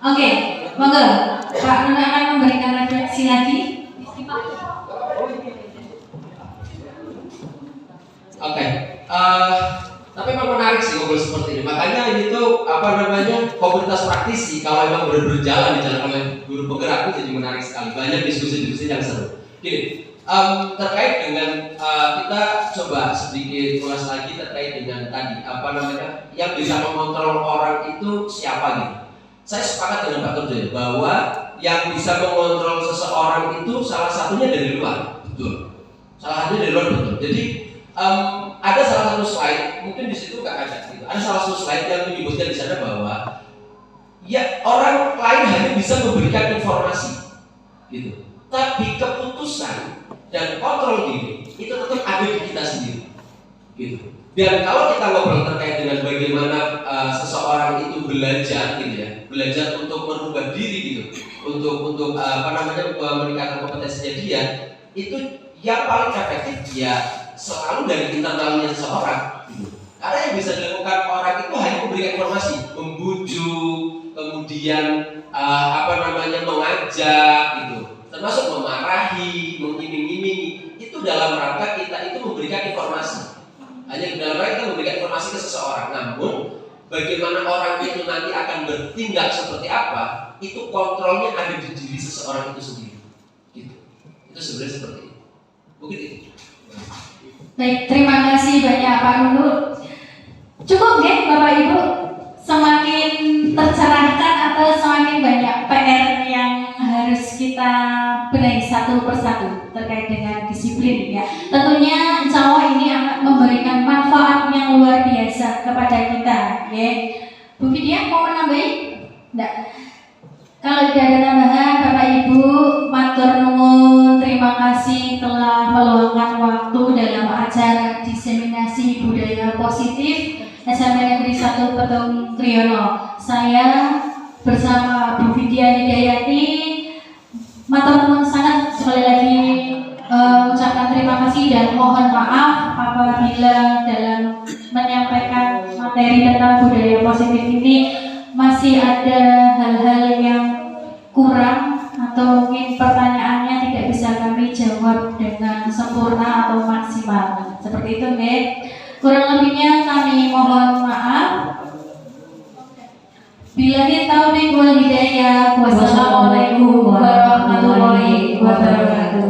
Oke, monggo Pak Nun akan memberikan refleksi lagi. Oke, tapi memang menarik sih ngobrol seperti ini. Makanya ini tuh komunitas praktisi kalau memang berjalan di jalan oleh guru penggerak itu jadi menarik sekali. Banyak diskusi-diskusi yang seru. Gini, terkait dengan kita coba sedikit ulas lagi terkait dengan tadi yang bisa mengontrol orang itu siapa gitu. Saya sepakat dengan Pak Turjoyo bahwa yang bisa mengontrol seseorang itu salah satunya dari luar, betul. Salah satunya dari luar, betul. Jadi ada salah satu slide, mungkin di situ nggak ada. Gitu. Ada salah satu slide yang menyebutkan di sana bahwa ya orang lain hanya bisa memberikan informasi, gitu. Tapi keputusan dan kontrol diri itu tetap ada di kita sendiri, gitu. Dan kalau kita ngobrol terkait dengan bagaimana seseorang itu belajar, gitu ya, belajar untuk merubah diri, gitu, untuk meningkatkan kompetensinya dia, itu yang paling efektif ya selalu dari internalnya seseorang. Gitu. Karena yang bisa dilakukan orang itu hanya memberikan informasi, membujuk, kemudian mengajak, gitu, termasuk memarahi, mengiming-imingi, itu dalam rangka kita itu memberikan informasi. Hanya dalam rangka kita memberikan informasi ke seseorang. Namun bagaimana orang itu nanti akan bertindak seperti apa, itu kontrolnya ada di diri seseorang itu sendiri. Gitu. Itu sebenarnya seperti itu. Mungkin itu. Baik, terima kasih banyak Pak Nunur. Cukup deh Bapak Ibu, semakin tercerahkan atau semakin banyak PR yang harus kita benahi satu persatu terkait dengan disiplin ya. Tentunya insya Allah ini akan memberikan manfaat yang luar biasa kepada kita ya. Bu Vidya mau menambahin? Enggak. Kalau tidak ada tambahan Bapak Ibu, matur nuwun, terima kasih telah meluangkan waktu dalam acara diseminasi budaya positif SMP Negeri 1 Petung Kriyono. Saya bersama Bu Vidya Hidayati matur nuwun sangat sekali lagi ucapkan terima kasih dan mohon maaf apabila dalam menyampaikan materi tentang budaya positif ini masih ada hal-hal yang kurang atau mungkin pertanyaannya tidak bisa kami jawab dengan sempurna atau maksimal. Seperti itu, nggih. Kurang lebihnya kami mohon maaf. Billahi taufiq wal hidayah. Wassalamualaikum warahmatullahi wabarakatuh.